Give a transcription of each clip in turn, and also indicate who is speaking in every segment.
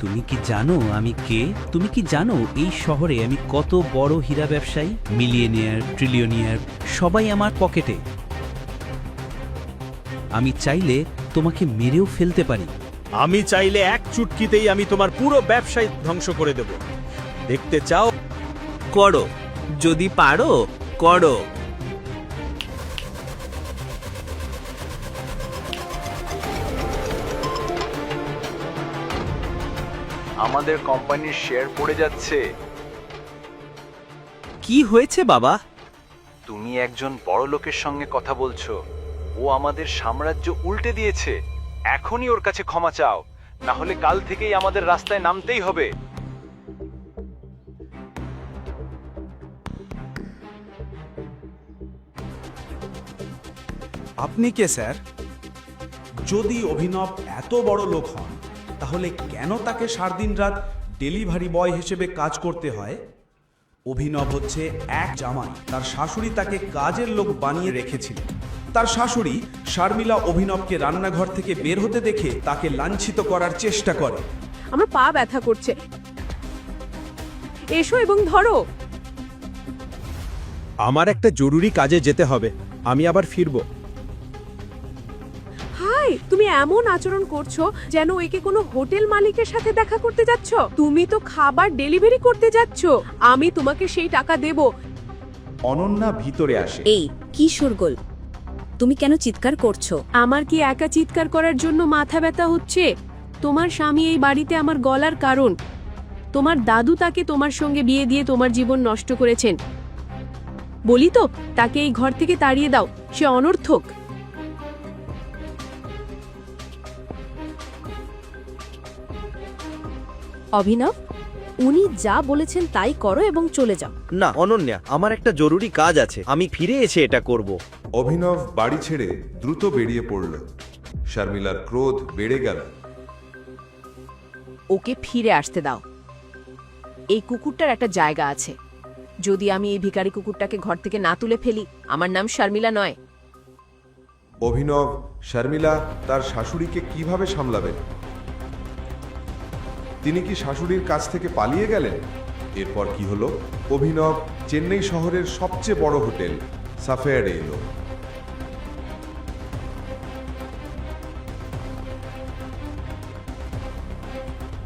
Speaker 1: তুমি কি জানো আমি কে? তুমি কি জানো এই শহরে আমি কত বড় হীরা ব্যবসায়ী? মিলিয়নিয়ার, ট্রিলিয়নিয়ার সবাই আমার পকেটে। আমি চাইলে তোমাকে মেরেও ফেলতে পারি।
Speaker 2: আমি চাইলে এক চুটকিতেই আমি তোমার পুরো ব্যবসায় ধ্বংস করে দেব। দেখতে চাও?
Speaker 1: করো, যদি পারো করো।
Speaker 3: আমাদের কোম্পানির শেয়ার পড়ে যাচ্ছে।
Speaker 1: কি হয়েছে বাবা?
Speaker 3: তুমি একজন বড় লোকের সঙ্গে কথা বলছো। ও আমাদের সাম্রাজ্য উল্টে দিয়েছে। এখনই ওর কাছে ক্ষমা চাও, না হলে কাল থেকেই আমাদের রাস্তায় নামতেই হবে।
Speaker 4: আপনি কে স্যার? যদি অভিনব এত বড় লোক হন তাহলে কেন তাকে সারাদিন রাত ডেলিভারি বয় হিসেবে কাজ করতে হয়? অভিনব হচ্ছে এক জামাই, তার শাশুড়ি তাকে কাজের লোক বানিয়ে রেখেছিলেন। তার শাশুড়ি শারমিলা অভিনবকে রান্নাঘর থেকে বের হতে দেখে তাকে লাঞ্ছিত করার চেষ্টা করে।
Speaker 5: আমার পা ব্যথা করছে, এসো এবং ধরো।
Speaker 2: আমার একটা জরুরি কাজে যেতে হবে, আমি আবার ফিরবো।
Speaker 5: হাই, তুমি এমন আচরণ করছো যেন একে কোনো হোটেল মালিকের সাথে দেখা করতে যাচ্ছ। তুমি তো খাবার ডেলিভারি করতে যাচ্ছ। আমি তোমাকে সেই টাকা দেব।
Speaker 4: অনন্যা ভিতরে আসে।
Speaker 6: এই কি শোরগোল? তুমি কেন চিৎকার করছো?
Speaker 5: আমার কি একা চিৎকার করার জন্য মাথা ব্যথা হচ্ছে? তোমার স্বামী এই বাড়িতে আমার গলার কারণ। তোমার দাদু তাকে তোমার সঙ্গে বিয়ে দিয়ে তোমার জীবন নষ্ট করেছেন। বলি তো, তাকে এই ঘর থেকে তাড়িয়ে দাও, সে অনর্থক।
Speaker 6: অভিনব, উনি যা বলেছেন তাই করো এবং চলে যাও।
Speaker 7: না অনন্যা, আমার একটা জরুরি কাজ আছে, আমি ফিরে এসে এটা করব।
Speaker 8: অভিনব বাড়ি ছেড়ে দ্রুত বেরিয়ে পড়ল। শারমিলার ক্রোধ বেড়ে গেল।
Speaker 5: ওকে ফিরে আসতে দাও। এই কুকুরটার একটা জায়গা আছে। যদি আমি এই ভিখারি কুকুরটাকে ঘর থেকে না তুলে ফেলি, আমার নাম শারমিলা নয়।
Speaker 8: অভিনব শারমিলা তার শাশুড়িকে কিভাবে সামলাবেন? তিনি কি শাশুড়ির কাছ থেকে পালিয়ে গেলেন? এরপর কি হলো? অভিনব চেন্নাই শহরের সবচেয়ে বড় হোটেল সাফায়ারে এলো।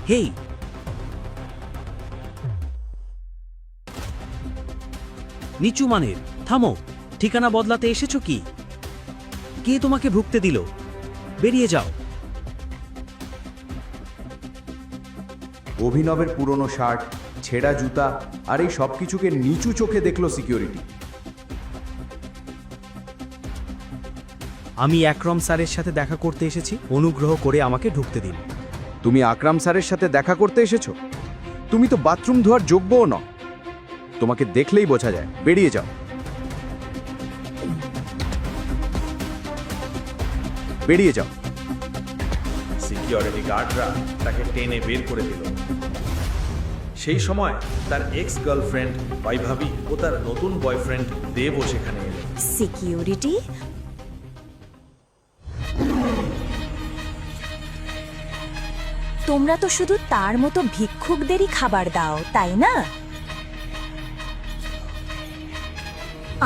Speaker 1: হেই, নিচু মানের, থামো। ঠিকানা বদলাতে এসেছো কি? কে তোমাকে ভুগতে দিল? বেরিয়ে যাও।
Speaker 4: অভিনবের পুরনো শার্ট, ছেঁড়া জুতা আর এই সবকিছুকে নিচু চোখে দেখল সিকিউরিটি।
Speaker 2: আমি আকরম স্যারের সাথে দেখা করতে এসেছি, অনুগ্রহ করে আমাকে ঢুকতে দিন।
Speaker 4: তুমি আকরাম স্যারের সাথে দেখা করতে এসেছো? তুমি তো বাথরুম ধোয়ার যোগ্যও নও। তোমাকে দেখলেই বোঝা যায়। বেরিয়ে যাও, বেরিয়ে যাও।
Speaker 2: সিকিউরিটি গার্ডরা তাকে টেনে বের করে দিল। সেই সময় তার এক্স গার্লফ্রেন্ড বৈভবী ও তার নতুন বয়ফ্রেন্ড দেবও সেখানে এলো।
Speaker 6: সিকিউরিটি? তোমরা তো শুধু তার মতো ভিক্ষুকদেরই খাবার দাও, তাই না?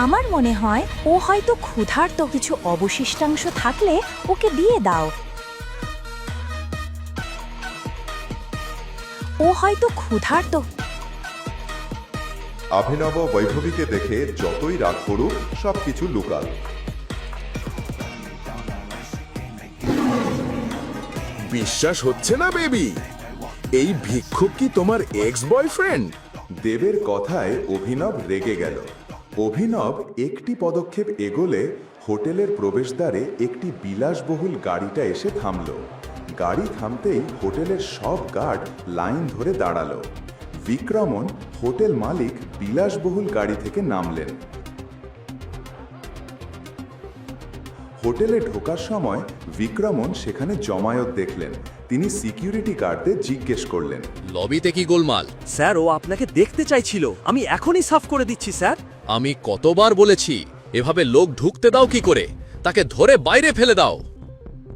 Speaker 6: আমার মনে হয় ও হয়তো ক্ষুধার্ত, কিছু অবশিষ্টাংশ থাকলে ওকে দিয়ে দাও। ও হয়তো ক্ষুধার্ত।
Speaker 8: অভিনব বৈভবীকে দেখে যতই রাগ করুক সবকিছু লুকাল।
Speaker 9: বিশ্বাস হচ্ছে না বেবি, এই ভিক্ষুক কি তোমার এক্স বয়ফ্রেন্ড?
Speaker 8: দেবের কথায় অভিনব রেগে গেল। অভিনব একটি পদক্ষেপ এগোলে হোটেলের প্রবেশদ্বারে একটি বিলাসবহুল গাড়িটা এসে থামল। গাড়ি থামতেই হোটেলের সব গার্ড লাইন ধরে দাঁড়ালো। বিক্রমন হোটেল মালিক বিলাসবহুল গাড়ি থেকে নামলেন। হোটেলে ঢোকার সময় বিক্রমন সেখানে জমায়েত দেখলেন। তিনি সিকিউরিটি গার্ডদের জিজ্ঞেস করলেন,
Speaker 10: লবিতে কি গোলমাল?
Speaker 7: স্যার, ও আপনাকে দেখতে চাইছিল। আমি এখনই সাফ করে দিচ্ছি স্যার।
Speaker 10: আমি কতবার বলেছি এভাবে লোক ঢুকতে দাও কি করে? তাকে ধরে বাইরে ফেলে দাও।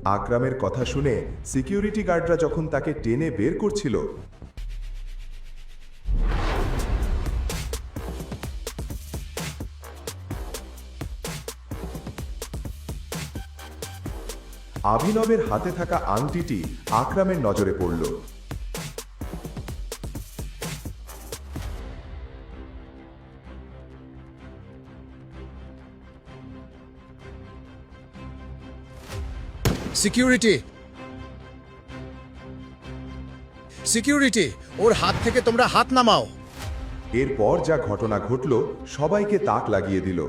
Speaker 8: আকরামের কথা শুনে সিকিউরিটি গার্ডরা যখন তাকে টেনে বের করছিল, অভিনবের হাতে থাকা আংটিটি আকরামের নজরে পড়ল।
Speaker 10: সিকিউরিটি, সিকিউরিটি, ওর হাত থেকে তোমরা হাত নামাও।
Speaker 8: এরপর যা ঘটনা ঘটল সবাইকে তাক লাগিয়ে দিল।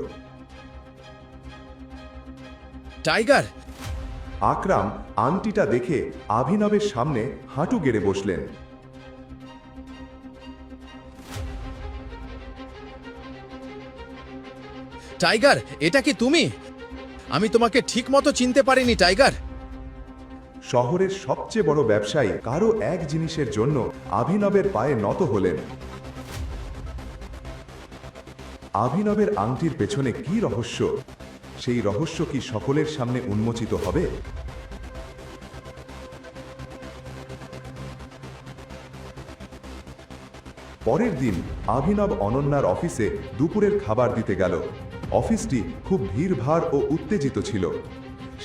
Speaker 10: টাইগার,
Speaker 8: আকরাম আংটিটা দেখে অভিনবের সামনে হাঁটু গেড়ে বসলেন।
Speaker 10: টাইগার, এটা কি তুমি? আমি তোমাকে ঠিকমতো চিনতে পারিনি টাইগার।
Speaker 8: শহরের সবচেয়ে বড় ব্যবসায়ী কারো এক জিনিসের জন্য অভিনবের পায়ে নত হলেন। অভিনবের আংটির পেছনে কি রহস্য? সেই রহস্য কি সকলের সামনে উন্মোচিত হবে? পরের দিন অভিনব অনন্যার অফিসে দুপুরের খাবার দিতে গেল। অফিসটি খুব ভিড়ভাড় ও উত্তেজিত ছিল।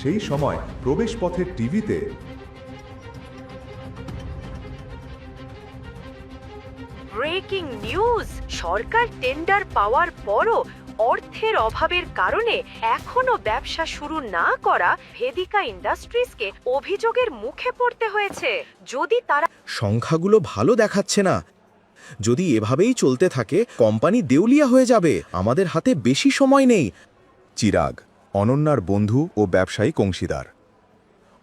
Speaker 8: সেই সময় প্রবেশপথের টিভিতে
Speaker 6: ব্রেকিং নিউজ! সরকার টেন্ডার পাওয়ার পরও অর্থের অভাবের কারণে এখনো ব্যবসা শুরু না করা ভেদিকা ইন্ডাস্ট্রিজকে অভিযোগের মুখে পড়তে হয়েছে। যদি তারা
Speaker 7: সংখ্যাগুলো ভালো দেখাচ্ছে না। যদি এভাবেই চলতে থাকে কোম্পানি দেউলিয়া হয়ে যাবে। আমাদের হাতে বেশি সময় নেই।
Speaker 8: চিরাগ, অনন্যার বন্ধু ও ব্যবসায়িক অংশীদার।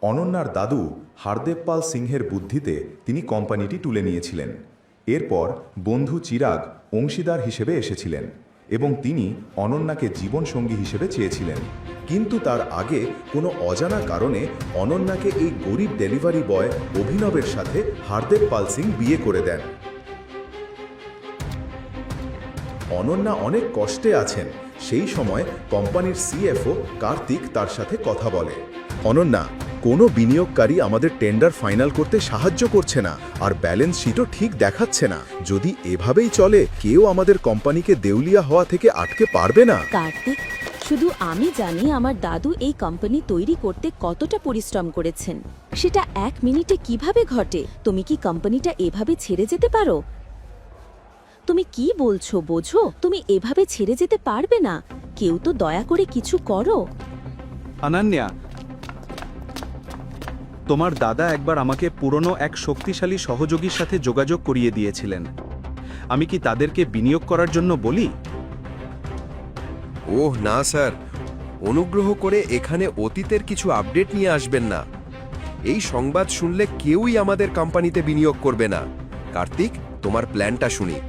Speaker 8: অনন্যার দাদু হারদেব পাল সিংহের বুদ্ধিতে তিনি কোম্পানিটি তুলে নিয়েছিলেন। এরপর বন্ধু চিরাগ অংশীদার হিসেবে এসেছিলেন এবং তিনি অনন্যাকে জীবনসঙ্গী হিসেবে চেয়েছিলেন। কিন্তু তার আগে কোনো অজানা কারণে অনন্যাকে এই গরিব ডেলিভারি বয় অভিনবের সাথে হারদেব পাল সিং বিয়ে করে দেন। অনন্যা অনেক কষ্টে আছেন। সেই সময় কোম্পানির সিএফও কার্তিক তার সাথে কথা বলে। অনন্যা, কোনো বিনিয়োগকারী আমাদের টেন্ডার ফাইনাল করতে সাহায্য করছে না, আর ব্যালেন্স শিটও ঠিক দেখাচ্ছে না। যদি এভাবেই চলে কেউ আমাদের কোম্পানিকে দেউলিয়া হওয়া থেকে আটকে পারবে না।
Speaker 11: কার্তিক, শুধু আমি জানি আমার দাদু এই কোম্পানি তৈরি করতে কতটা পরিশ্রম করেছেন। সেটা 1 মিনিটে কিভাবে ঘটে? তুমি কি কোম্পানিটা এভাবে ছেড়ে যেতে পারো? তুমি কি বলছো বোঝো? তুমি এভাবে ছেড়ে যেতে পারবে না। কেউ তো দয়া করে কিছু করো।
Speaker 12: অনন্যা, তোমার দাদা একবার আমাকে পুরনো এক শক্তিশালী সহযোগীর সাথে যোগাযোগ করিয়ে দিয়েছিলেন। আমি কি তাদেরকে বিনিয়োগ করার জন্য বলি?
Speaker 13: ওহ না স্যার, অনুগ্রহ করে এখানে অতীতের কিছু আপডেট নিয়ে আসবেন না। এই সংবাদ শুনলে কেউই আমাদের কোম্পানিতে বিনিয়োগ করবে না। কার্তিক, তোমার প্ল্যানটা শুনি।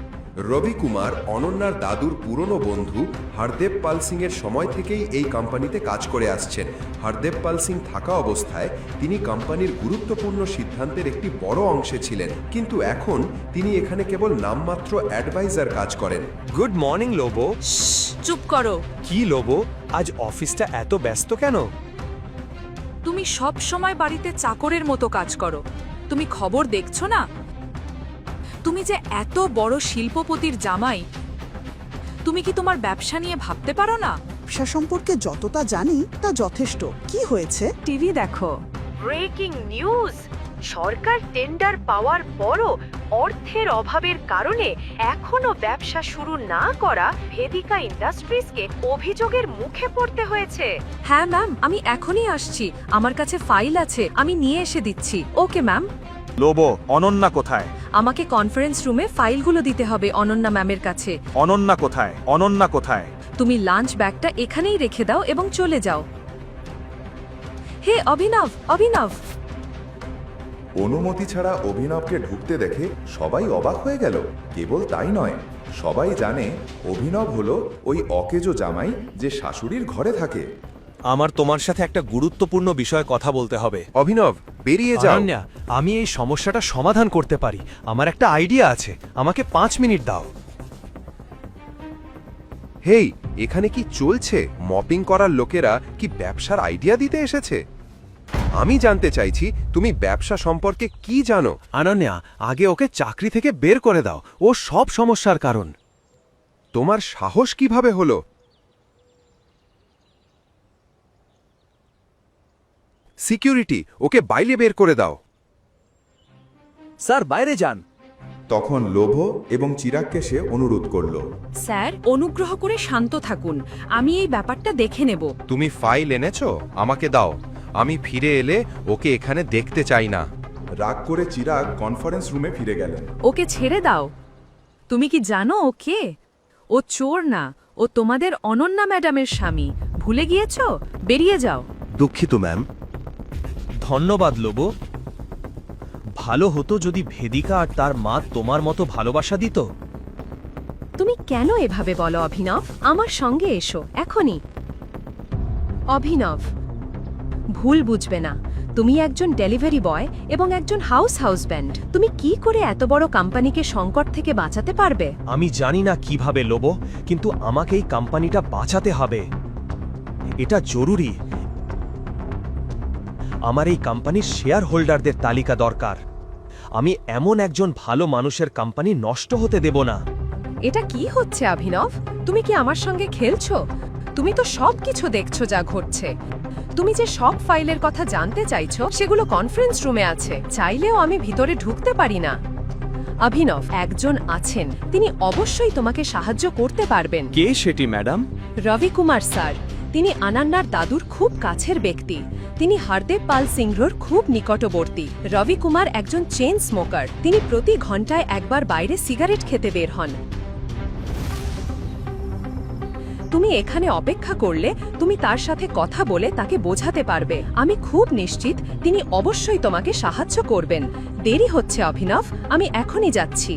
Speaker 13: রবি কুমার অনন্যার দাদুর পুরনো বন্ধু হারদেব পাল সিংয়ের সময় থেকেই এই কোম্পানিতে কাজ করে আসছেন। হারদেব পাল সিং থাকা অবস্থায় তিনি কোম্পানির গুরুত্বপূর্ণ সিদ্ধান্তের একটি বড় অংশে ছিলেন, কিন্তু এখন তিনি এখানে কেবল নামমাত্র অ্যাডভাইজার কাজ করেন।
Speaker 14: Good morning লোবো।
Speaker 5: চুপ করো।
Speaker 14: কি লোবো, আজ অফিসটা এত ব্যস্ত কেন?
Speaker 5: তুমি সব সময় বাড়িতে চাকরের মতো কাজ করো। তুমি খবর দেখছো না? তুমি যে এত বড় শিল্পপতির জামাই, তুমি কি তোমার ব্যবসা নিয়ে ভাবতে পারো না?
Speaker 15: ব্যবসা সম্পর্কে যতটা জানি তা যথেষ্ট। কি হয়েছে?
Speaker 5: টিভি দেখো।
Speaker 6: Breaking news! সরকার টেন্ডার পাওয়ার পরও অর্থের অভাবের কারণে এখনো ব্যবসা শুরু না করা ভেদিকা ইন্ডাস্ট্রিজকে অভিযোগের মুখে পড়তে হয়েছে।
Speaker 5: হ্যাঁ ম্যাম, আমি এখনই আসছি। আমার কাছে ফাইল আছে, আমি নিয়ে এসে দিচ্ছি। Okay ma'am.
Speaker 12: লোবো, অনন্যা কোথায়?
Speaker 5: আমাকে কনফারেন্স রুমে ফাইলগুলো দিতে হবে অনন্যা ম্যামের কাছে।
Speaker 12: অনন্যা কোথায়? অনন্যা কোথায়?
Speaker 5: তুমি লাঞ্চ ব্যাগটা এখানেই রেখে দাও এবং চলে যাও। হে অভিনব, অভিনব!
Speaker 8: অনুমতি ছাড়া অভিনবকে ঢুকতে দেখে সবাই অবাক হয়ে গেল। কেবল তাই নয়, সবাই জানে অভিনব হলো ওই অকেজো জামাই যে শাশুড়ির ঘরে থাকে।
Speaker 14: আমার তোমার সাথে একটা গুরুত্বপূর্ণ বিষয়ে কথা বলতে হবে।
Speaker 13: অভিনব, বেরিয়ে যাও।
Speaker 14: অনন্যা, আমি এই সমস্যাটা সমাধান করতে পারি। আমার একটা আইডিয়া আছে, আমাকে 5 মিনিট দাও।
Speaker 13: হেই, এখানে কি চলছে? মপিং করার লোকেরা কি ব্যবসার আইডিয়া দিতে এসেছে? আমি জানতে চাইছি তুমি ব্যবসা সম্পর্কে কি জানো।
Speaker 14: অনন্যা, আগে ওকে চাকরি থেকে বের করে দাও, ও সব সমস্যার কারণ।
Speaker 13: তোমার সাহস কিভাবে হলো? সিকিউরিটি, ওকে বাইরে বের করে দাও।
Speaker 14: স্যার, বাইরে যান।
Speaker 8: তখন লোভ এবং চিরাগকে সে অনুরোধ করল।
Speaker 6: স্যার, অনুগ্রহ করে শান্ত থাকুন, আমি এই ব্যাপারটা দেখে নেব।
Speaker 13: তুমি ফাইল এনেছো? আমাকে দাও। আমি ফিরে এলে ওকে এখানে দেখতে চাই না।
Speaker 8: রাগ করে চিরাগ কনফারেন্স রুমে ফিরে গেলেন।
Speaker 6: ওকে ছেড়ে দাও। তুমি কি জানো ও কে? ও চোর না, ও তোমাদের অনন্যা ম্যাডামের স্বামী। ভুলে গিয়েছো? বেরিয়ে যাও।
Speaker 14: দুঃখিত ম্যাম। ধন্যবাদ লোব। ভালো হতো যদি ভেদিকা আর তার মা তোমার মতো ভালোবাসা দিত।
Speaker 6: তুমি কেন এভাবে বলো অভিনব? আমার সঙ্গে এসো এখনই। অভিনব, ভুল বুঝবে না। তুমি একজন ডেলিভারি বয় এবং একজন হাউসব্যান্ড। তুমি কি করে এত বড় কোম্পানিকে সংকট থেকে বাঁচাতে পারবে?
Speaker 14: আমি জানি না কিভাবে লোব, কিন্তু আমাকে এই কোম্পানিটা বাঁচাতে হবে। এটা জরুরি। আমার এই কোম্পানির শেয়ার হোল্ডারদের তালিকা দরকার। আমি এমন একজন ভালো মানুষের কোম্পানি নষ্ট হতে দেব না।
Speaker 6: এটা কি হচ্ছে অভিনব? তুমি কি আমার সঙ্গে খেলছো? তুমি তো সব কিছু দেখছো যা ঘটছে। তুমি যে সব ফাইলের কথা জানতে চাইছো সেগুলো কনফারেন্স রুমে আছে। চাইলেও আমি ভিতরে ঢুকতে পারি না। অভিনব, একজন আছেন, তিনি অবশ্যই তোমাকে সাহায্য করতে পারবেন।
Speaker 12: কে সেটি ম্যাডাম?
Speaker 6: রবি কুমার স্যার। তিনি আনান্নার দাদুর খুব কাছের ব্যক্তি। তিনি হরদেব পাল সিংহর খুব নিকটবর্তী। রবি কুমার একজন চেইন স্মোকার। তিনি প্রতি ঘন্টায় একবার বাইরে সিগারেট খেতে বের হন। তুমি এখানে অপেক্ষা করলে তুমি তার সাথে কথা বলে তাকে বোঝাতে পারবে। আমি খুব নিশ্চিত তিনি অবশ্যই তোমাকে সাহায্য করবেন। দেরি হচ্ছে অভিনব, আমি এখনই যাচ্ছি।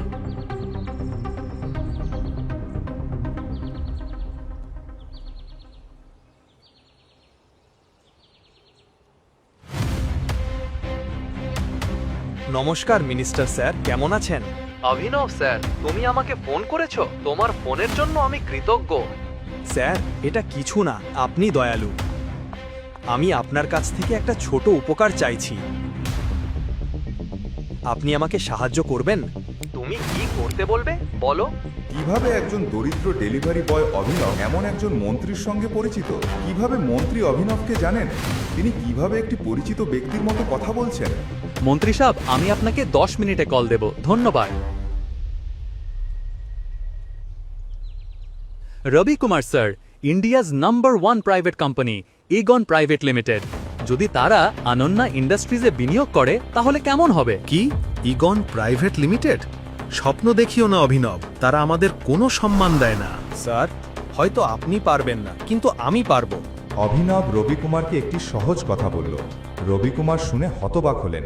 Speaker 14: নমস্কার মিনিস্টার স্যার, কেমন আছেন?
Speaker 3: অভিনব স্যার, তুমি আমাকে ফোন করেছো? তোমার ফোনের জন্য আমি কৃতজ্ঞ।
Speaker 14: স্যার, এটা কিছু না, আপনি দয়ালু। আমি আপনার কাছ থেকে একটা ছোট উপকার চাইছি। আপনি আমাকে সাহায্য করবেন?
Speaker 3: তুমি কি করতে বলবে বলো।
Speaker 8: কিভাবে একজন দরিদ্র ডেলিভারি বয় অভিনব এমন একজন মন্ত্রীর সঙ্গে পরিচিত? কিভাবে মন্ত্রী অভিনবকে জানেন? তিনি কিভাবে একটি পরিচিত ব্যক্তির মতো কথা বলছেন?
Speaker 16: মন্ত্রী সাহেব, আমি আপনাকে 10 মিনিটে কল দেব। ধন্যবাদ। Robi Kumar sir, India's number 1 private company ইগন প্রাইভেট লিমিটেড। যদি তারা অনন্যা ইন্ডাস্ট্রিজে বিনিয়োগ করে তাহলে কেমন হবে?
Speaker 12: কি? IGNOU private limited? স্বপ্ন দেখিও না অভিনব, তারা আমাদের কোনো সম্মান দেয় না।
Speaker 14: স্যার, হয়তো আপনি পারবেন না, কিন্তু আমি পারবো।
Speaker 8: অভিনব রবি কুমারকে একটি সহজ কথা বলল। রবি কুমার শুনে হতবাক হলেন।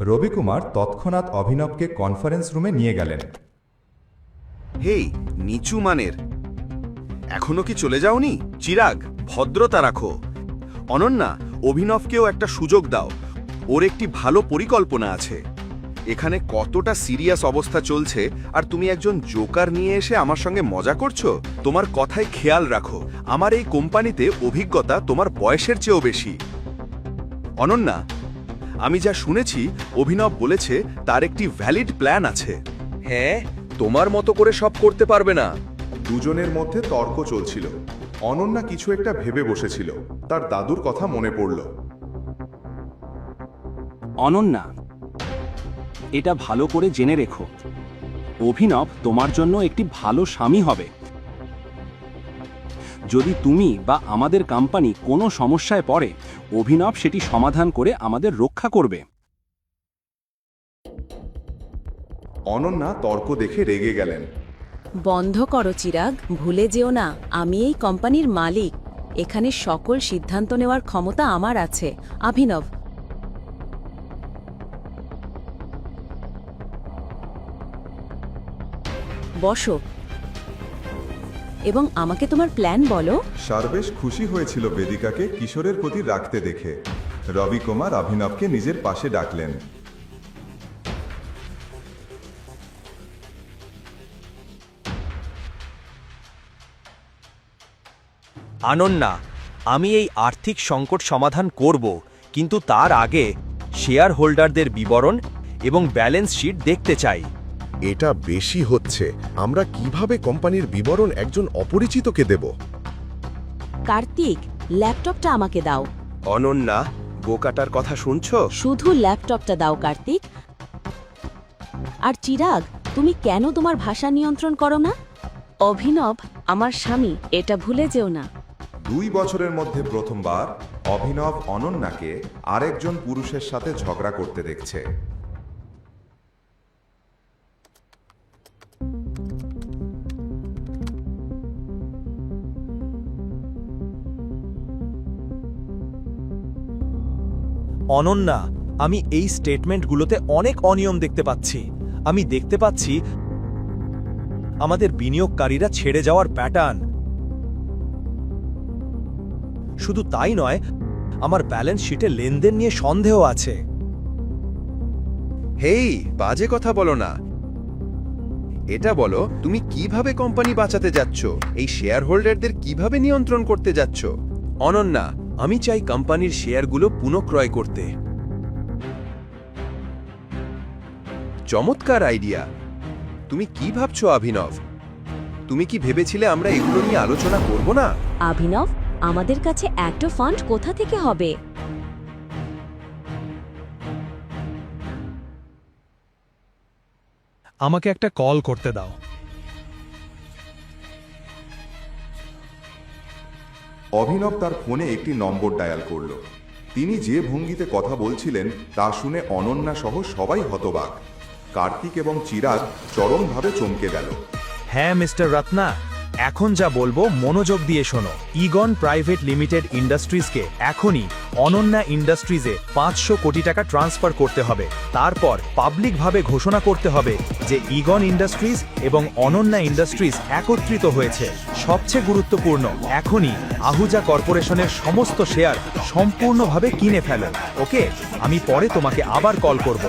Speaker 8: রবি কুমার তৎক্ষণাৎ অভিনবকে কনফারেন্স রুমে নিয়ে গেলেন।
Speaker 13: হেই, নিচু মানের, এখনো কি চলে যাওনি? চিরাগ, ভদ্রতা রাখো। অনন্যা, অভিনবকেও একটা সুযোগ দাও। ওর একটি ভালো পরিকল্পনা আছে। এখানে কতটা সিরিয়াস অবস্থা চলছে আর তুমি একজন জোকার নিয়ে এসে আমার সঙ্গে মজা করছো? তোমার কথায় খেয়াল রাখো, আমার এই কোম্পানিতে অভিজ্ঞতা তোমার বয়সের চেয়েও বেশি। অনন্যা, আমি যা শুনেছি অভিনব বলেছে তার একটি ভ্যালিড প্ল্যান আছে। হ্যাঁ, তোমার মতো করে সব করতে পারবে না।
Speaker 8: দুজনের মধ্যে তর্ক চলছিল। অনন্যা কিছু একটা ভেবে বসেছিল। তার দাদুর কথা মনে পড়ল।
Speaker 17: অনন্যা, এটা ভালো করে জেনে রেখো, অভিনব তোমার জন্য একটি ভালো স্বামী হবে। যদি তুমি বা আমাদের কোম্পানি কোনো সমস্যায় পড়ে, অভিনব সেটি সমাধান করে আমাদের রক্ষা করবে।
Speaker 8: অনন্যা তর্ক দেখে রেগে গেলেন।
Speaker 11: বন্ধ করো চিরাগ, ভুলে যেও না আমি এই কোম্পানির মালিক। এখানে সকল সিদ্ধান্ত নেওয়ার ক্ষমতা আমার আছে। অভিনব, বসো এবং আমাকে তোমার প্ল্যান বলো।
Speaker 8: সারবেশ খুশি হয়েছিল বেদিকাকে কিশোরের প্রতি রাখতে দেখে। রবি কুমার অভিনবকে নিজের পাশে ডাকলেন।
Speaker 14: অনন্যা, আমি এই আর্থিক সংকট সমাধান করব, কিন্তু তার আগে শেয়ার হোল্ডারদের বিবরণ এবং ব্যালেন্স শিট দেখতে চাই।
Speaker 9: এটা বেশি হচ্ছে। আমরা কিভাবে কোম্পানির বিবরণ একজন অপরিচিতকে দেব?
Speaker 11: কার্তিক, ল্যাপটপটা আমাকে দাও।
Speaker 13: অনন্যা, বোকাটার কথা শুনছো?
Speaker 11: শুধু ল্যাপটপটা দাও কার্তিক। আর চিরাগ, তুমি কেন তোমার ভাষা নিয়ন্ত্রণ করো না? অভিনব আমার স্বামী, এটা ভুলে যেও না।
Speaker 8: 2 বছরের মধ্যে প্রথমবার অভিনব অনন্যাকে আরেকজন পুরুষের সাথে ঝগড়া করতে দেখছে।
Speaker 14: অনন্যা, আমি এই স্টেটমেন্টগুলোতে অনেক অনিয়ম দেখতে পাচ্ছি। আমি দেখতে পাচ্ছি আমাদের বিনিয়োগকারীরা ছেড়ে যাওয়ার প্যাটার্ন। শুধু তাই নয়, আমার ব্যালেন্স শিটে লেনদেন নিয়ে সন্দেহ আছে।
Speaker 13: হেই, বাজে কথা বলো না। এটা বলো, তুমি কিভাবে কোম্পানি বাঁচাতে যাচ্ছ? এই শেয়ার হোল্ডারদের কিভাবে নিয়ন্ত্রণ করতে যাচ্ছ?
Speaker 14: অনন্যা, আমি চাই কোম্পানির শেয়ারগুলো পুনঃক্রয় করতে।
Speaker 13: চমৎকার আইডিয়া। তুমি কি ভাবছো অভিনব? তুমি কি ভেবেছিলে আমরা এগুলো নিয়ে আলোচনা করব না?
Speaker 11: অভিনব, আমাদের কাছে এত ফান্ড কোথা থেকে হবে?
Speaker 16: আমাকে একটা কল করতে দাও।
Speaker 8: অভিনব তার ফোনে একটি নম্বর ডায়াল করল। তিনি যে ভঙ্গিতে কথা বলছিলেন তা শুনে অনন্যা সহ সবাই হতবাক। কার্তিক এবং চিরাগ চরমভাবে চমকে গেল।
Speaker 14: হ্যাঁ মিস্টার রত্না, এখন যা বলবো মনোযোগ দিয়ে শোনো। ইগন প্রাইভেট লিমিটেড ইন্ডাস্ট্রিজকে এখনই অনন্যা ইন্ডাস্ট্রিজে 500 কোটি টাকা ট্রান্সফার করতে হবে। তারপর পাবলিকভাবে ঘোষণা করতে হবে যে ইগন ইন্ডাস্ট্রিজ এবং অনন্যা ইন্ডাস্ট্রিজ একত্রিত হয়েছে। সবচেয়ে গুরুত্বপূর্ণ, এখনই আহুজা কর্পোরেশনের সমস্ত শেয়ার সম্পূর্ণভাবে কিনে ফেলো। ওকে, আমি পরে তোমাকে আবার কল করব।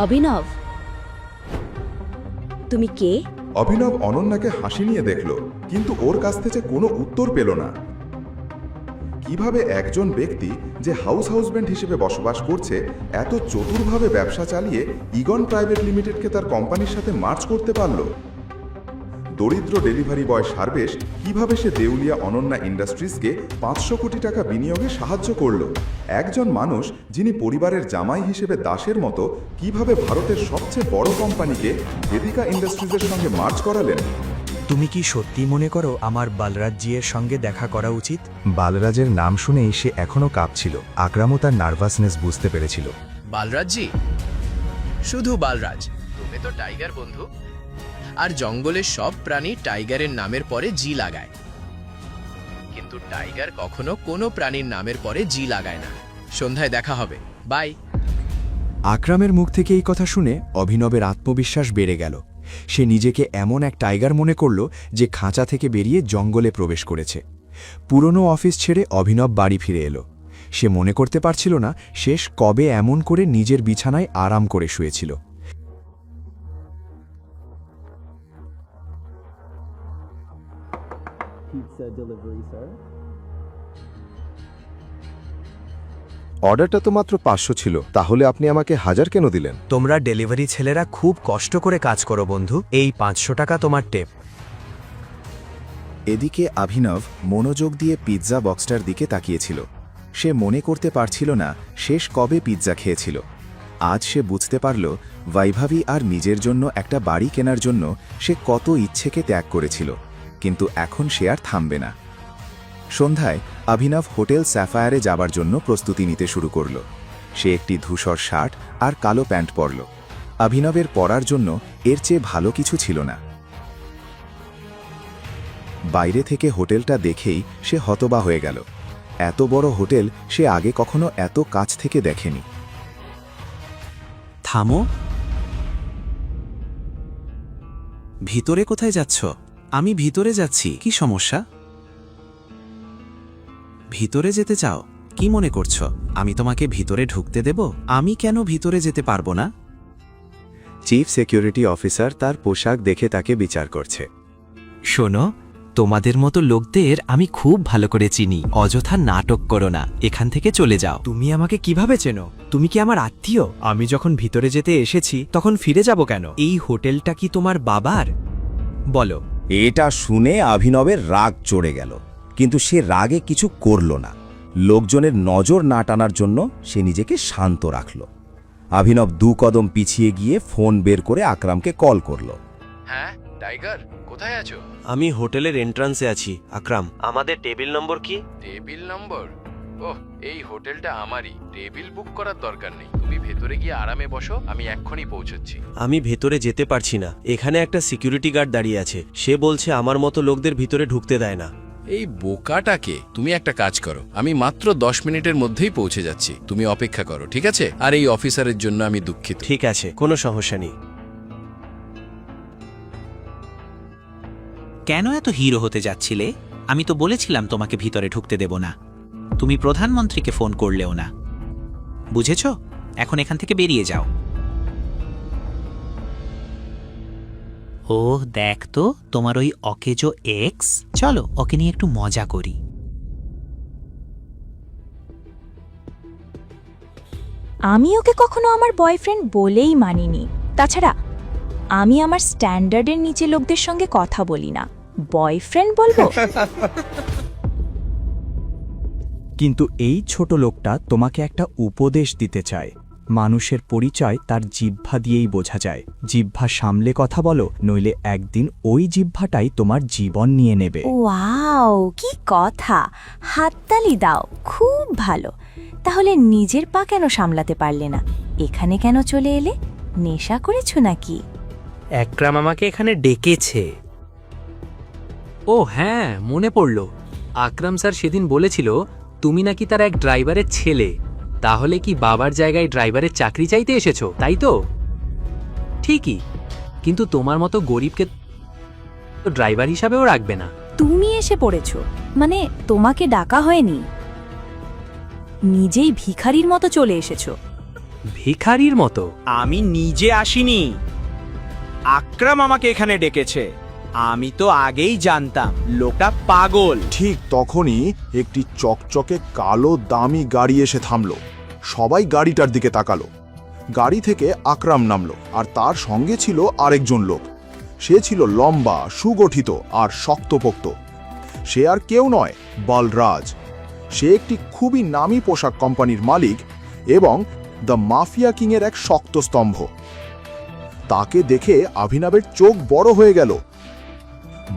Speaker 11: অভিনব, তুমি কে?
Speaker 8: অভিনব অনন্যাকে হাসি নিয়ে দেখল, কিন্তু ওর কাছ থেকে কোনো উত্তর পেল না। কিভাবে একজন ব্যক্তি যে হাউস হাউসব্যান্ড হিসেবে বসবাস করছে এত চতুরভাবে ব্যবসা চালিয়ে ইগন প্রাইভেট লিমিটেডকে তার কোম্পানির সাথে মার্চ করতে পারল? দরিদ্র ডেলিভারি বয় সার্বেশ কিভাবে সে দেউলিয়া অনন্যা ইন্ডাস্ট্রিজকে 500 কোটি টাকা বিনিয়োগে সাহায্য করল? একজন মানুষ যিনি পরিবারের জামাই হিসেবে দাসের মতো কিভাবে ভারতের সবচেয়ে বড় কোম্পানিকে বেদিকা ইন্ডাস্ট্রিজের সঙ্গে মার্চ করালেন?
Speaker 14: তুমি কি সত্যি মনে করো আমার বালরাজজির সঙ্গে দেখা করা উচিত?
Speaker 18: বালরাজের নাম শুনেই সে এখনও কাঁপছিল। আকরামও তার নার্ভাসনেস বুঝতে পেরেছিল।
Speaker 10: বালরাজজি? শুধু বালরাজ? তুমি তো টাইগার বন্ধু, আর জঙ্গলের সব প্রাণী টাইগারের নামের পরে জি লাগায়, কিন্তু টাইগার কখনো কোনো প্রাণীর নামের পরে জি লাগায় না। সন্ধ্যায় দেখা হবে, বাই।
Speaker 18: আকরামের মুখ থেকে এই কথা শুনে অভিনবের আত্মবিশ্বাস বেড়ে গেল। সে নিজেকে এমন এক টাইগার মনে করল যে খাঁচা থেকে বেরিয়ে জঙ্গলে প্রবেশ করেছে। পুরনো অফিস ছেড়ে অভিনব বাড়ি ফিরে এলো। সে মনে করতে পারছিল না শেষ কবে এমন করে নিজের বিছানায় আরাম করে শুয়েছিল। অর্ডারটা তো মাত্র 500 ছিল, তাহলে আপনি আমাকে 1000 কেন দিলেন?
Speaker 14: তোমরা ডেলিভারি ছেলেরা খুব কষ্ট করে কাজ করো বন্ধু। এই 500 টাকা তোমার টেপ।
Speaker 7: এদিকে অভিনব মনোযোগ দিয়ে পিৎজা বক্সটার দিকে তাকিয়েছিল। সে মনে করতে পারছিল না শেষ কবে পিৎজা খেয়েছিল। আজ সে বুঝতে পারল বৈভবী আর নিজের জন্য একটা বাড়ি কেনার জন্য সে কত ইচ্ছেকে ত্যাগ করেছিল, কিন্তু এখন সে আর থামবে না। সন্ধ্যায় অভিনব হোটেল স্যাফায়ারে যাবার জন্য প্রস্তুতি নিতে শুরু করল। সে একটি ধূসর শার্ট আর কালো প্যান্ট পরল। অভিনবের পরার জন্য এর চেয়ে ভালো কিছু ছিল না। বাইরে থেকে হোটেলটা দেখেই সে হতবাক হয়ে গেল। এত বড় হোটেল সে আগে কখনো এত কাছ থেকে দেখেনি।
Speaker 1: থামো। ভিতরে কোথায় যাচ্ছ? আমি ভিতরে যাচ্ছি। কি সমস্যা? ভিতরে যেতে চাও? কি মনে করছো আমি তোমাকে ভিতরে ঢুকতে দেব? আমি কেন ভিতরে যেতে পারবো না?
Speaker 18: চিফ সিকিউরিটি অফিসার তার পোশাক দেখে তাকে বিচার করছে।
Speaker 1: শোনো,
Speaker 19: তোমাদের মতো লোকদের আমি খুব ভালো করে চিনি। অযথা নাটক করো না, এখান থেকে চলে যাও।
Speaker 14: তুমি আমাকে কিভাবে চেনো? তুমি কি আমার আত্মীয়? আমি যখন ভিতরে যেতে এসেছি তখন ফিরে যাব কেন? এই হোটেলটা কি তোমার বাবার? বলো।
Speaker 20: এটা শুনে অভিনবের রাগ চড়ে গেল, কিন্তু সে রাগে কিছু করল না। লোকজনের নজর না টানার জন্য সে নিজেকে শান্ত রাখল। অভিনব 2 কদম পিছিয়ে গিয়ে ফোন বের করে আকরামকে কল করল।
Speaker 10: হ্যাঁ টাইগার, কোথায় আছো?
Speaker 21: আমি হোটেলের এন্ট্রান্সে আছি আকরাম। আমাদের টেবিল নম্বর কি?
Speaker 10: টেবিল নম্বর? ওহ, এই হোটেলটা আমারই। টেবিল বুক করার দরকার নেই, তুমি ভেতরে গিয়ে আরামে বসো, আমি এক্ষুনি পৌঁছচ্ছি।
Speaker 21: আমি ভেতরে যেতে পারছি না, এখানে একটা সিকিউরিটি গার্ড দাঁড়িয়ে আছে। সে বলছে আমার মতো লোকদের ভিতরে ঢুকতে দেয় না।
Speaker 10: এই বোকাটাকে, তুমি একটা কাজ করো, আমি মাত্র 10 মিনিটের মধ্যেই পৌঁছে যাচ্ছি, তুমি অপেক্ষা করো, ঠিক আছে? আর এই অফিসারের জন্য আমি দুঃখিত।
Speaker 21: ঠিক আছে, কোনো সমস্যা নেই।
Speaker 1: কেন এত হিরো হতে যাচ্ছিলে? আমি তো বলেছিলাম তোমাকে ভিতরে ঢুকতে দেব না। তুমি প্রধানমন্ত্রীকে ফোন করলেও না, বুঝেছো? এখন এখান থেকে বেরিয়ে যাও। ও দেখ তো, তোমার ওই অকেজো এক্স। চলো ওকে নিয়ে একটু মজা করি।
Speaker 11: আমি ওকে কখনো আমার বয়ফ্রেন্ড বলেই মানিনি। তাছাড়া আমি আমার স্ট্যান্ডার্ডের নিচে লোকদের সঙ্গে কথা বলি না, বয়ফ্রেন্ড বলবো?
Speaker 14: কিন্তু এই ছোট লোকটা তোমাকে একটা উপদেশ দিতে চায়। মানুষের পরিচয় তার জিহ্বা দিয়েই বোঝা যায়। জিহ্বা সামলে কথা বলো, নইলে একদিন ওই জিহ্বাটাই তোমার জীবন নিয়ে নেবে।
Speaker 11: ওয়াও, কি কথা! হাততালি দাও, খুব ভালো। তাহলে নিজের পা কেন সামলাতে পারলে না? এখানে কেন চলে এলে? নেশা করেছো নাকি?
Speaker 19: আকরাম আমাকে এখানে ডেকেছে।
Speaker 16: ও হ্যাঁ, মনে পড়ল। আকরাম স্যার সেদিন বলেছিল তুমি নাকি তার এক ড্রাইভারের ছেলে। তাহলে কি বাবার জায়গায় ড্রাইভারের চাকরি চাইতে এসেছো, তাই তো? ঠিকই, কিন্তু তোমার মতো গরিবকে তো ড্রাইভার হিসাবেও রাখবে না।
Speaker 11: তুমি এসে পড়েছো, মানে তোমাকে ডাকা হয়নি, নিজেই ভিখারির মতো চলে এসেছো।
Speaker 16: ভিখারির মতো?
Speaker 14: আমি নিজে আসিনি, আকরাম আমাকে এখানে ডেকেছে। আমি তো আগেই জানতাম লোকটা পাগল।
Speaker 22: ঠিক তখনই একটি চকচকে কালো দামি গাড়ি এসে থামলো। সবাই গাড়িটার দিকে তাকালো। গাড়ি থেকে আকরাম নামলো, আর তার সঙ্গে ছিল আরেকজন লোক। সে ছিল লম্বা, সুগঠিত আর শক্তপোক্ত। সে আর কেউ নয়, বলরাজ। সে একটি খুবই নামী পোশাক কোম্পানির মালিক এবং দ্য মাফিয়া কিংয়ের এক শক্ত স্তম্ভ। তাকে দেখে অভিনবের চোখ বড় হয়ে গেল।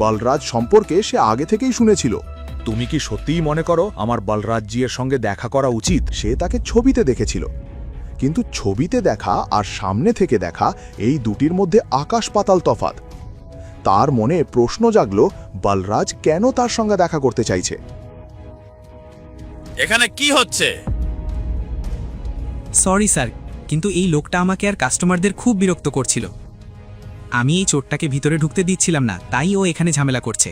Speaker 22: বলরাজ সম্পর্কে সে আগে থেকেই শুনেছিল।
Speaker 4: তুমি কি সত্যিই মনে করো আমার বলরাজজির সঙ্গে দেখা করা উচিত?
Speaker 22: সে তাকে ছবিতে দেখেছিল, কিন্তু ছবিতে দেখা আর সামনে থেকে দেখা এই দুটির মধ্যে আকাশ পাতাল তফাৎ। তার মনে প্রশ্ন জাগলো, বলরাজ কেন তার সঙ্গে দেখা করতে চাইছে।
Speaker 10: এখানে কি হচ্ছে?
Speaker 19: সরি স্যার, কিন্তু এই লোকটা আমাকে আর কাস্টমারদের খুব বিরক্ত করছিল। আমি এই চোরটাকে ভিতরে ঢুকতে দিচ্ছিলাম না, তাই ও এখানে ঝামেলা করছে।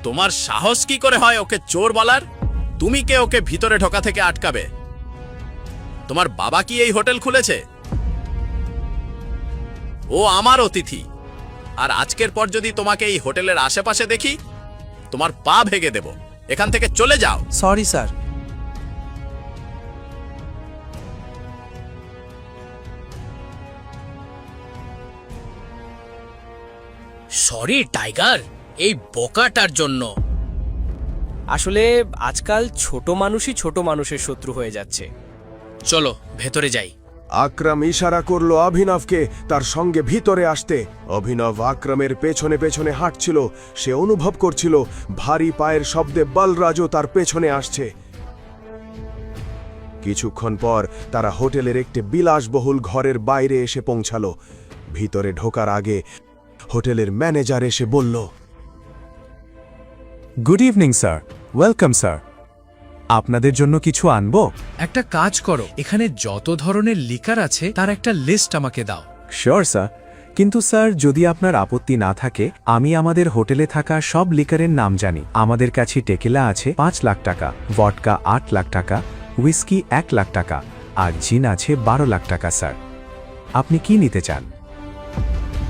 Speaker 10: তোমার সাহস কি করে হয় ওকে চোর বলার? তুমি কে ওকে ভিতরে ঢোকা থেকে আটকাবে? তোমার বাবা কি এই হোটেল খুলেছে? ও আমার অতিথি, আর আজকের পর যদি তোমাকে এই হোটেলের আশেপাশে দেখি, তোমার পা ভেঙে দেব। এখান থেকে চলে যাও।
Speaker 19: Sorry sir.
Speaker 23: সরি টাইগার, এই বোকাটার জন্য। আসলে আজকাল ছোট মানুষই ছোট মানুষের শত্রু হয়ে যাচ্ছে। চলো ভেতরে যাই।
Speaker 9: আকরাম ইশারা করলো অভিনবকে তার সঙ্গে ভিতরে আসতে। অভিনব আকরামের পেছনে পেছনে হাঁটছিল। সে অনুভব করছিল ভারী পায়ের শব্দে বলরাজও তার পেছনে আসছে। কিছুক্ষণ পর তারা হোটেলের একটি বিলাসবহুল ঘরের বাইরে এসে পৌঁছালো। ভিতরে ঢোকার আগে হোটেলের ম্যানেজার এসে বলল,
Speaker 18: good evening sir, welcome sir. আপনাদের জন্য কিছু আনবো?
Speaker 24: একটা কাজ করো, এখানে যত ধরনের লিকার আছে তার একটা লিস্ট আমাকে দাও।
Speaker 18: শিওর স্যার, কিন্তু স্যার যদি আপনার আপত্তি না থাকে, আমি আমাদের হোটেলে থাকা সব লিকারের নাম জানি। আমাদের কাছে টেকিলা আছে 5 লাখ টাকা, ভডকা 8 লাখ টাকা, হুইস্কি 1 লাখ টাকা, আর জিন আছে 12 লাখ টাকা স্যার। আপনি কি নিতে চান?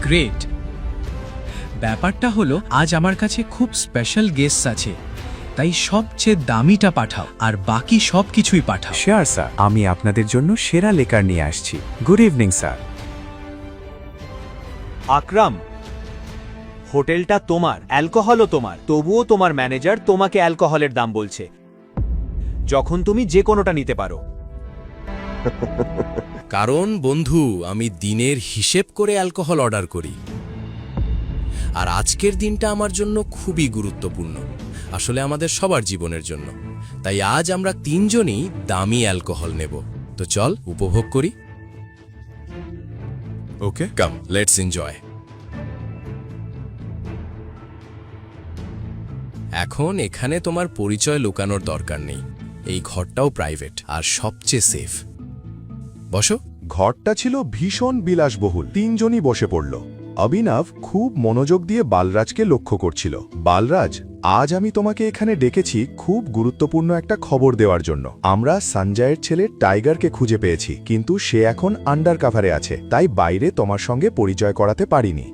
Speaker 24: গ্রেট, ব্যাপারটা হলো আজ আমার কাছে খুব স্পেশাল গেস্ট আছে, তাই সবচেয়ে দামিটা পাঠাও আর বাকি সব কিছুই পাঠাও।
Speaker 18: শিওর স্যার, আমি আপনাদের জন্য সেরা লেকার নিয়ে আসছি। Good evening sir.
Speaker 14: আকরাম, হোটেলটা তোমার, অ্যালকোহলও তোমার, তবুও তোমার ম্যানেজার তোমাকে অ্যালকোহলের দাম বলছে, যখন তুমি যে কোনোটা নিতে পারো।
Speaker 10: কারণ বন্ধু, আমি দিনের হিসেব করে অ্যালকোহল অর্ডার করি, আর আজকের দিনটা আমার জন্য খুবই গুরুত্বপূর্ণ, আসলে আমাদের সবার জীবনের জন্য। তাই আজ আমরা তিনজনই দামি অ্যালকোহল নেব। তো চল উপভোগ করি। ওকে, কাম, লেটস এনজয়। এখন এখানে তোমার পরিচয় লুকানোর দরকার নেই, এই ঘরটাও প্রাইভেট আর সবচেয়ে সেফ। বসো।
Speaker 22: ঘরটা ছিল ভীষণ বিলাসবহুল। তিনজনই বসে পড়ল। অভিনব খুব মনোযোগ দিয়ে বালরাজকে লক্ষ্য করছিল। বালরাজ, আজ আমি তোমাকে এখানে ডেকেছি খুব গুরুত্বপূর্ণ একটা খবর দেওয়ার জন্য। আমরা সঞ্জয়ের ছেলে টাইগারকে খুঁজে পেয়েছি, কিন্তু সে এখন আন্ডার কাভারে আছে, তাই বাইরে তোমার সঙ্গে পরিচয় করাতে পারিনি।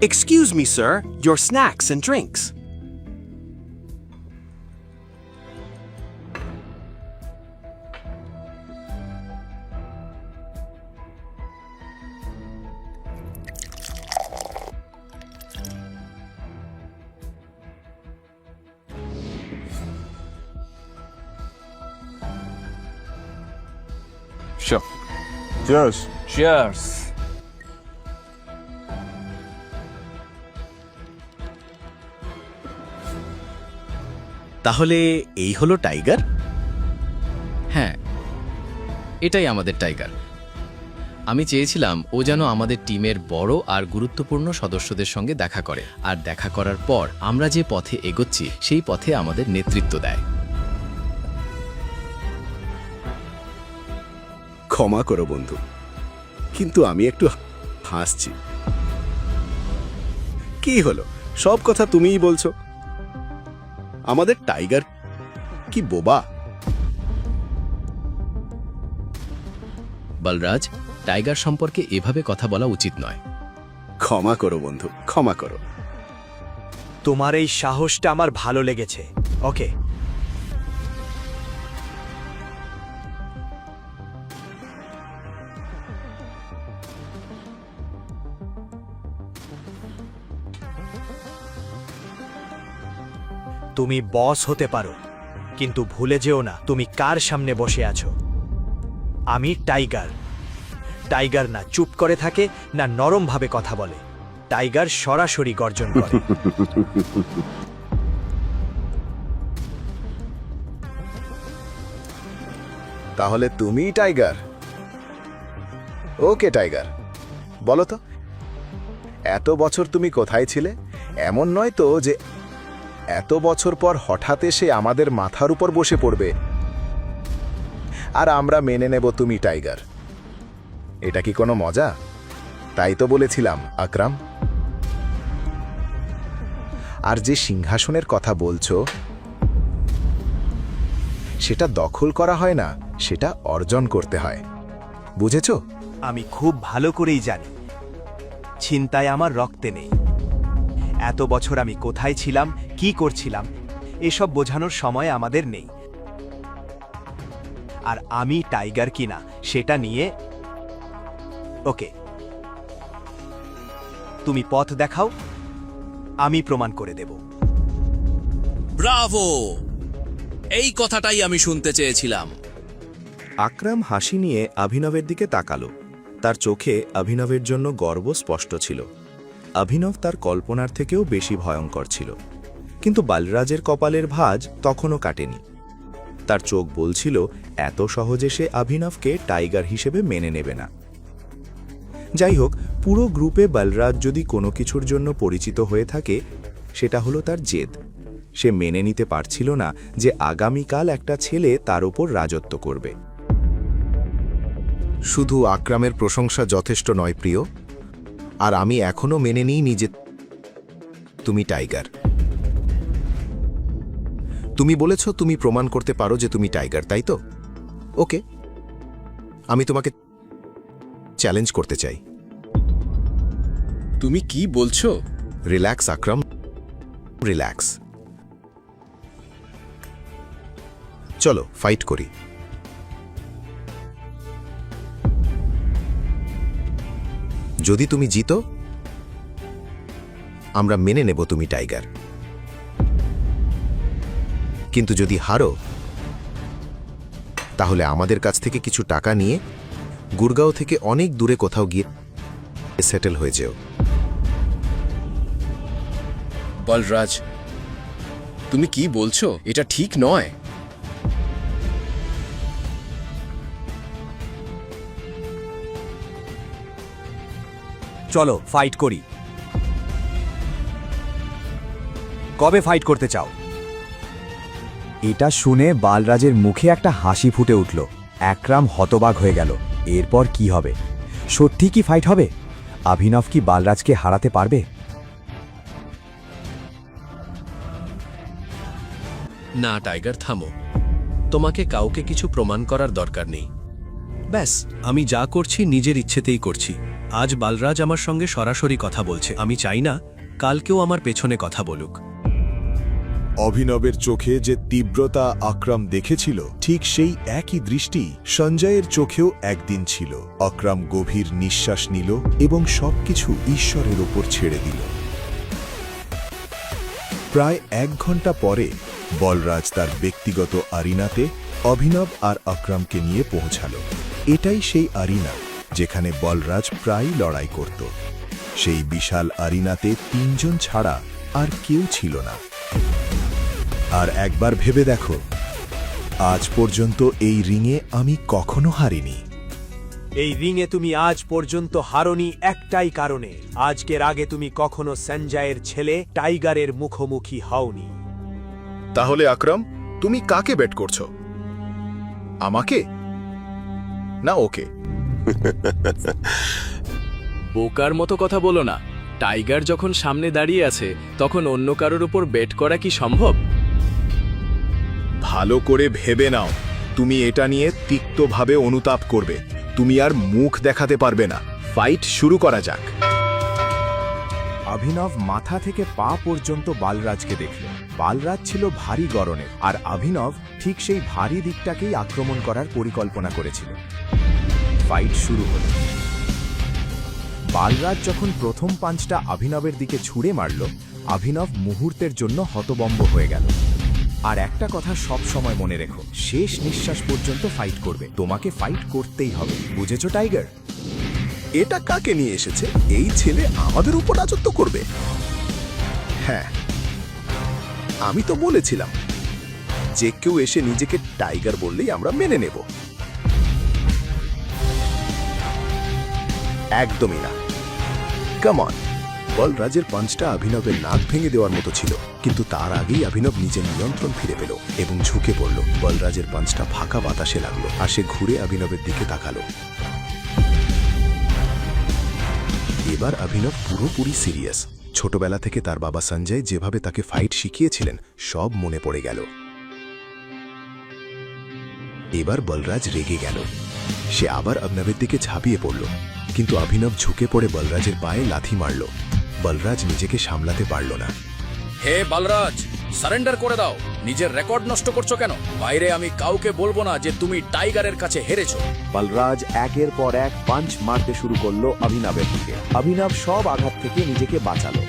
Speaker 2: Excuse me, sir. Your snacks and drinks.
Speaker 8: Sure. Cheers.
Speaker 2: Cheers.
Speaker 10: তাহলে এই হলো টাইগার? হ্যাঁ, এটাই আমাদের টাইগার। আমি চেয়েছিলাম ও যেন আমাদের টিমের বড় আর গুরুত্বপূর্ণ সদস্যদের সঙ্গে দেখা করে, আর দেখা করার পর আমরা যে পথে এগোচ্ছি সেই পথে আমাদের নেতৃত্ব দেয়।
Speaker 13: ক্ষমা করো বন্ধু, কিন্তু আমি একটু হাসছি। কি হলো, সব কথা তুমিই বলছো। আমাদের টাইগার কি বোবা?
Speaker 10: বলরাজ, টাইগার সম্পর্কে এভাবে কথা বলা উচিত নয়।
Speaker 13: ক্ষমা করো বন্ধু, ক্ষমা করো।
Speaker 14: তোমার এই সাহসটা আমার ভালো লেগেছে। ওকে, তুমি বস হতে পারো, কিন্তু ভুলে যেও না তুমি কার সামনে বসে আছো। আমি টাইগার। টাইগার না চুপ করে থাকে, না নরমভাবে কথা বলে। টাইগার সরাসরি গর্জন করে।
Speaker 7: তাহলে তুমিই টাইগার? ওকে টাইগার, বলো তো, এত বছর তুমি কোথায় ছিলে? এমন নয় তো যে এত বছর পর হঠাৎ এসে আমাদের মাথার উপর বসে পড়বে আর আমরা মেনে নেব তুমি টাইগার। এটা কি কোনো মজা? তাই তো বলেছিলাম আকরাম। আর যে সিংহাসনের কথা বলছো, সেটা দখল করা হয় না, সেটা অর্জন করতে হয়, বুঝেছো?
Speaker 14: আমি খুব ভালো করেই জানি ছিনতাই আমার রক্তে নেই। এত বছর আমি কোথায় ছিলাম, কি করছিলাম, এসব বোঝানোর সময় আমাদের নেই। আর আমি টাইগার কিনা সেটা নিয়ে ওকে, তুমি পথ দেখাও, আমি প্রমাণ করে দেব।
Speaker 10: ব্রাভো! এই কথাটাই আমি শুনতে চেয়েছিলাম।
Speaker 7: আকরাম হাসি নিয়ে অভিনবের দিকে তাকালো। তার চোখে অভিনবের জন্য গর্ব স্পষ্ট ছিল। অভিনব তার কল্পনার থেকেও বেশি ভয়ঙ্কর ছিল, কিন্তু বালরাজের কপালের ভাঁজ তখনও কাটেনি। তার চোখ বলছিল এত সহজে সে অভিনবকে টাইগার হিসেবে মেনে নেবে না। যাই হোক, পুরো গ্রুপে বলরাজ যদি কোনো কিছুর জন্য পরিচিত হয়ে থাকে, সেটা হলো তার জেদ। সে মেনে নিতে পারছিল না যে আগামীকাল একটা ছেলে তার উপর রাজত্ব করবে। শুধু আকরামের প্রশংসা যথেষ্ট নয় প্রিয়, আর আমি এখনো মেনে নিইনি যে তুমি টাইগার। তুমি বলেছ তুমি প্রমাণ করতে পারো যে তুমি টাইগার, তাই তো? ওকে, আমি তোমাকে চ্যালেঞ্জ করতে চাই।
Speaker 10: তুমি কি বলছো?
Speaker 7: রিল্যাক্স আকরাম, রিল্যাক্স। চলো ফাইট করি। যদি তুমি জিতো, আমরা মেনে নেব তুমি টাইগার, কিন্তু যদি হারো তাহলে আমাদের কাছ থেকে কিছু টাকা নিয়ে গুরগাঁও থেকে অনেক দূরে কোথাও গিয়ে সেটেল হয়ে যেও।
Speaker 10: বলরাজ, তুমি কি বলছো? এটা ঠিক নয়।
Speaker 18: চলো ফাইট করি। কবে ফাইট করতে চাও? এটা শুনে বালরাজের মুখে একটা হাসি ফুটে উঠল। আকরাম হতবাক হয়ে গেল। এরপর কি হবে? সত্যি কি ফাইট হবে? অভিনব কি বালরাজকে হারাতে পারবে?
Speaker 10: না টাইগার, থামো। তোমাকে কাউকে কিছু প্রমাণ করার দরকার নেই। ব্যাস, আমি যা করছি নিজের ইচ্ছেতেই করছি। আজ বালরাজ আমার সঙ্গে সরাসরি কথা বলছে। আমি চাই না কালকেও আমার পেছনে কথা বলুক।
Speaker 22: অভিনবের চোখে যে তীব্রতা আকরাম দেখেছিল, ঠিক সেই একই দৃষ্টি সঞ্জয়ের চোখেও একদিন ছিল। আকরাম গভীর নিঃশ্বাস নিল এবং সবকিছু ঈশ্বরের ওপর ছেড়ে দিল। প্রায় 1 ঘন্টা পরে বলরাজ তার ব্যক্তিগত আরিনাতে অভিনব আর আকরামকে নিয়ে পৌঁছাল। এটাই সেই আরিনা যেখানে বলরাজ প্রায় লড়াই করত। সেই বিশাল আরিনাতে 3 জন ছাড়া আর কেউ ছিল না। আর একবার ভেবে দেখো, আজ পর্যন্ত এই রিংয়ে আমি কখনো হারিনি।
Speaker 14: এই রিংয়ে তুমি আজ পর্যন্ত হারনি একটাই কারণে, আজকের আগে তুমি কখনো সঞ্জয়ের ছেলে টাইগারের মুখোমুখি হওনি।
Speaker 22: তাহলে আকরাম, তুমি কাকে বেট করছো? আমাকে না ওকে?
Speaker 3: বোকার মতো কথা বলো না। টাইগার যখন সামনে দাঁড়িয়ে আছে তখন অন্য কারোর উপর বেট করা কি সম্ভব?
Speaker 22: ভালো করে ভেবে নাও, তুমি এটা নিয়ে তিক্তভাবে অনুতাপ করবে। তুমি আর মুখ দেখাতে পারবে না। ফাইট শুরু করা যাক।
Speaker 7: অভিনব মাথা থেকে পা পর্যন্ত বালরাজকে দেখল। বালরাজ ছিল ভারী গড়নের, আর অভিনব ঠিক সেই ভারী দিকটাকেই আক্রমণ করার পরিকল্পনা করেছিল। ফাইট শুরু হল। বালরাজ যখন প্রথম পাঞ্চটা অভিনবের দিকে ছুঁড়ে মারল, অভিনব মুহূর্তের জন্য হতবম্ব হয়ে গেল। আর একটা কথা সব সময় মনে রেখো, শেষ নিঃশ্বাস পর্যন্ত ফাইট করবে। তোমাকে ফাইট করতেই হবে, বুঝেছো টাইগার?
Speaker 22: এটা কাকে নিয়ে এসেছে? এই ছেলে আমাদের উপর রাজত্ব করবে? হ্যাঁ, আমি তো বলেছিলাম যে কেউ এসে নিজেকে টাইগার বললেই আমরা মেনে নেব। একদমই না। Come on. বলরাজের পাঞ্চটা অভিনবের নাক ভেঙে দেওয়ার মতো ছিল, কিন্তু তার আগেই অভিনব নিজের নিয়ন্ত্রণ ফিরে পেল এবং ঝুঁকে পড়ল। বলরাজের পাঞ্চটা ফাঁকা বাতাসে লাগলো, আর সে ঘুরে অভিনবের দিকে তাকালো। এবার অভিনব পুরোপুরি সিরিয়াস। ছোটবেলা থেকে তার বাবা সঞ্জয় যেভাবে তাকে ফাইট শিখিয়েছিলেন সব মনে পড়ে গেল। এবার বলরাজ রেগে গেল। সে আবার অভিনবের দিকে ঝাঁপিয়ে পড়ল, কিন্তু অভিনব ঝুঁকে পড়ে বলরাজের পায়ে লাথি মারল। বলরাজ নিজেকে সামলাতে পারল না।
Speaker 3: হে বলরাজ, সারেন্ডার করে দাও। নিজের রেকর্ড নষ্ট করছো কেন? বাইরে আমি কাউকে বলবো না যে তুমি টাইগারের কাছে হেরেছো।
Speaker 7: বলরাজ একের পর এক পাঞ্চ মারতে শুরু করলো অভিনবের দিকে। অভিনব সব আঘাত থেকে নিজেকে বাঁচালো।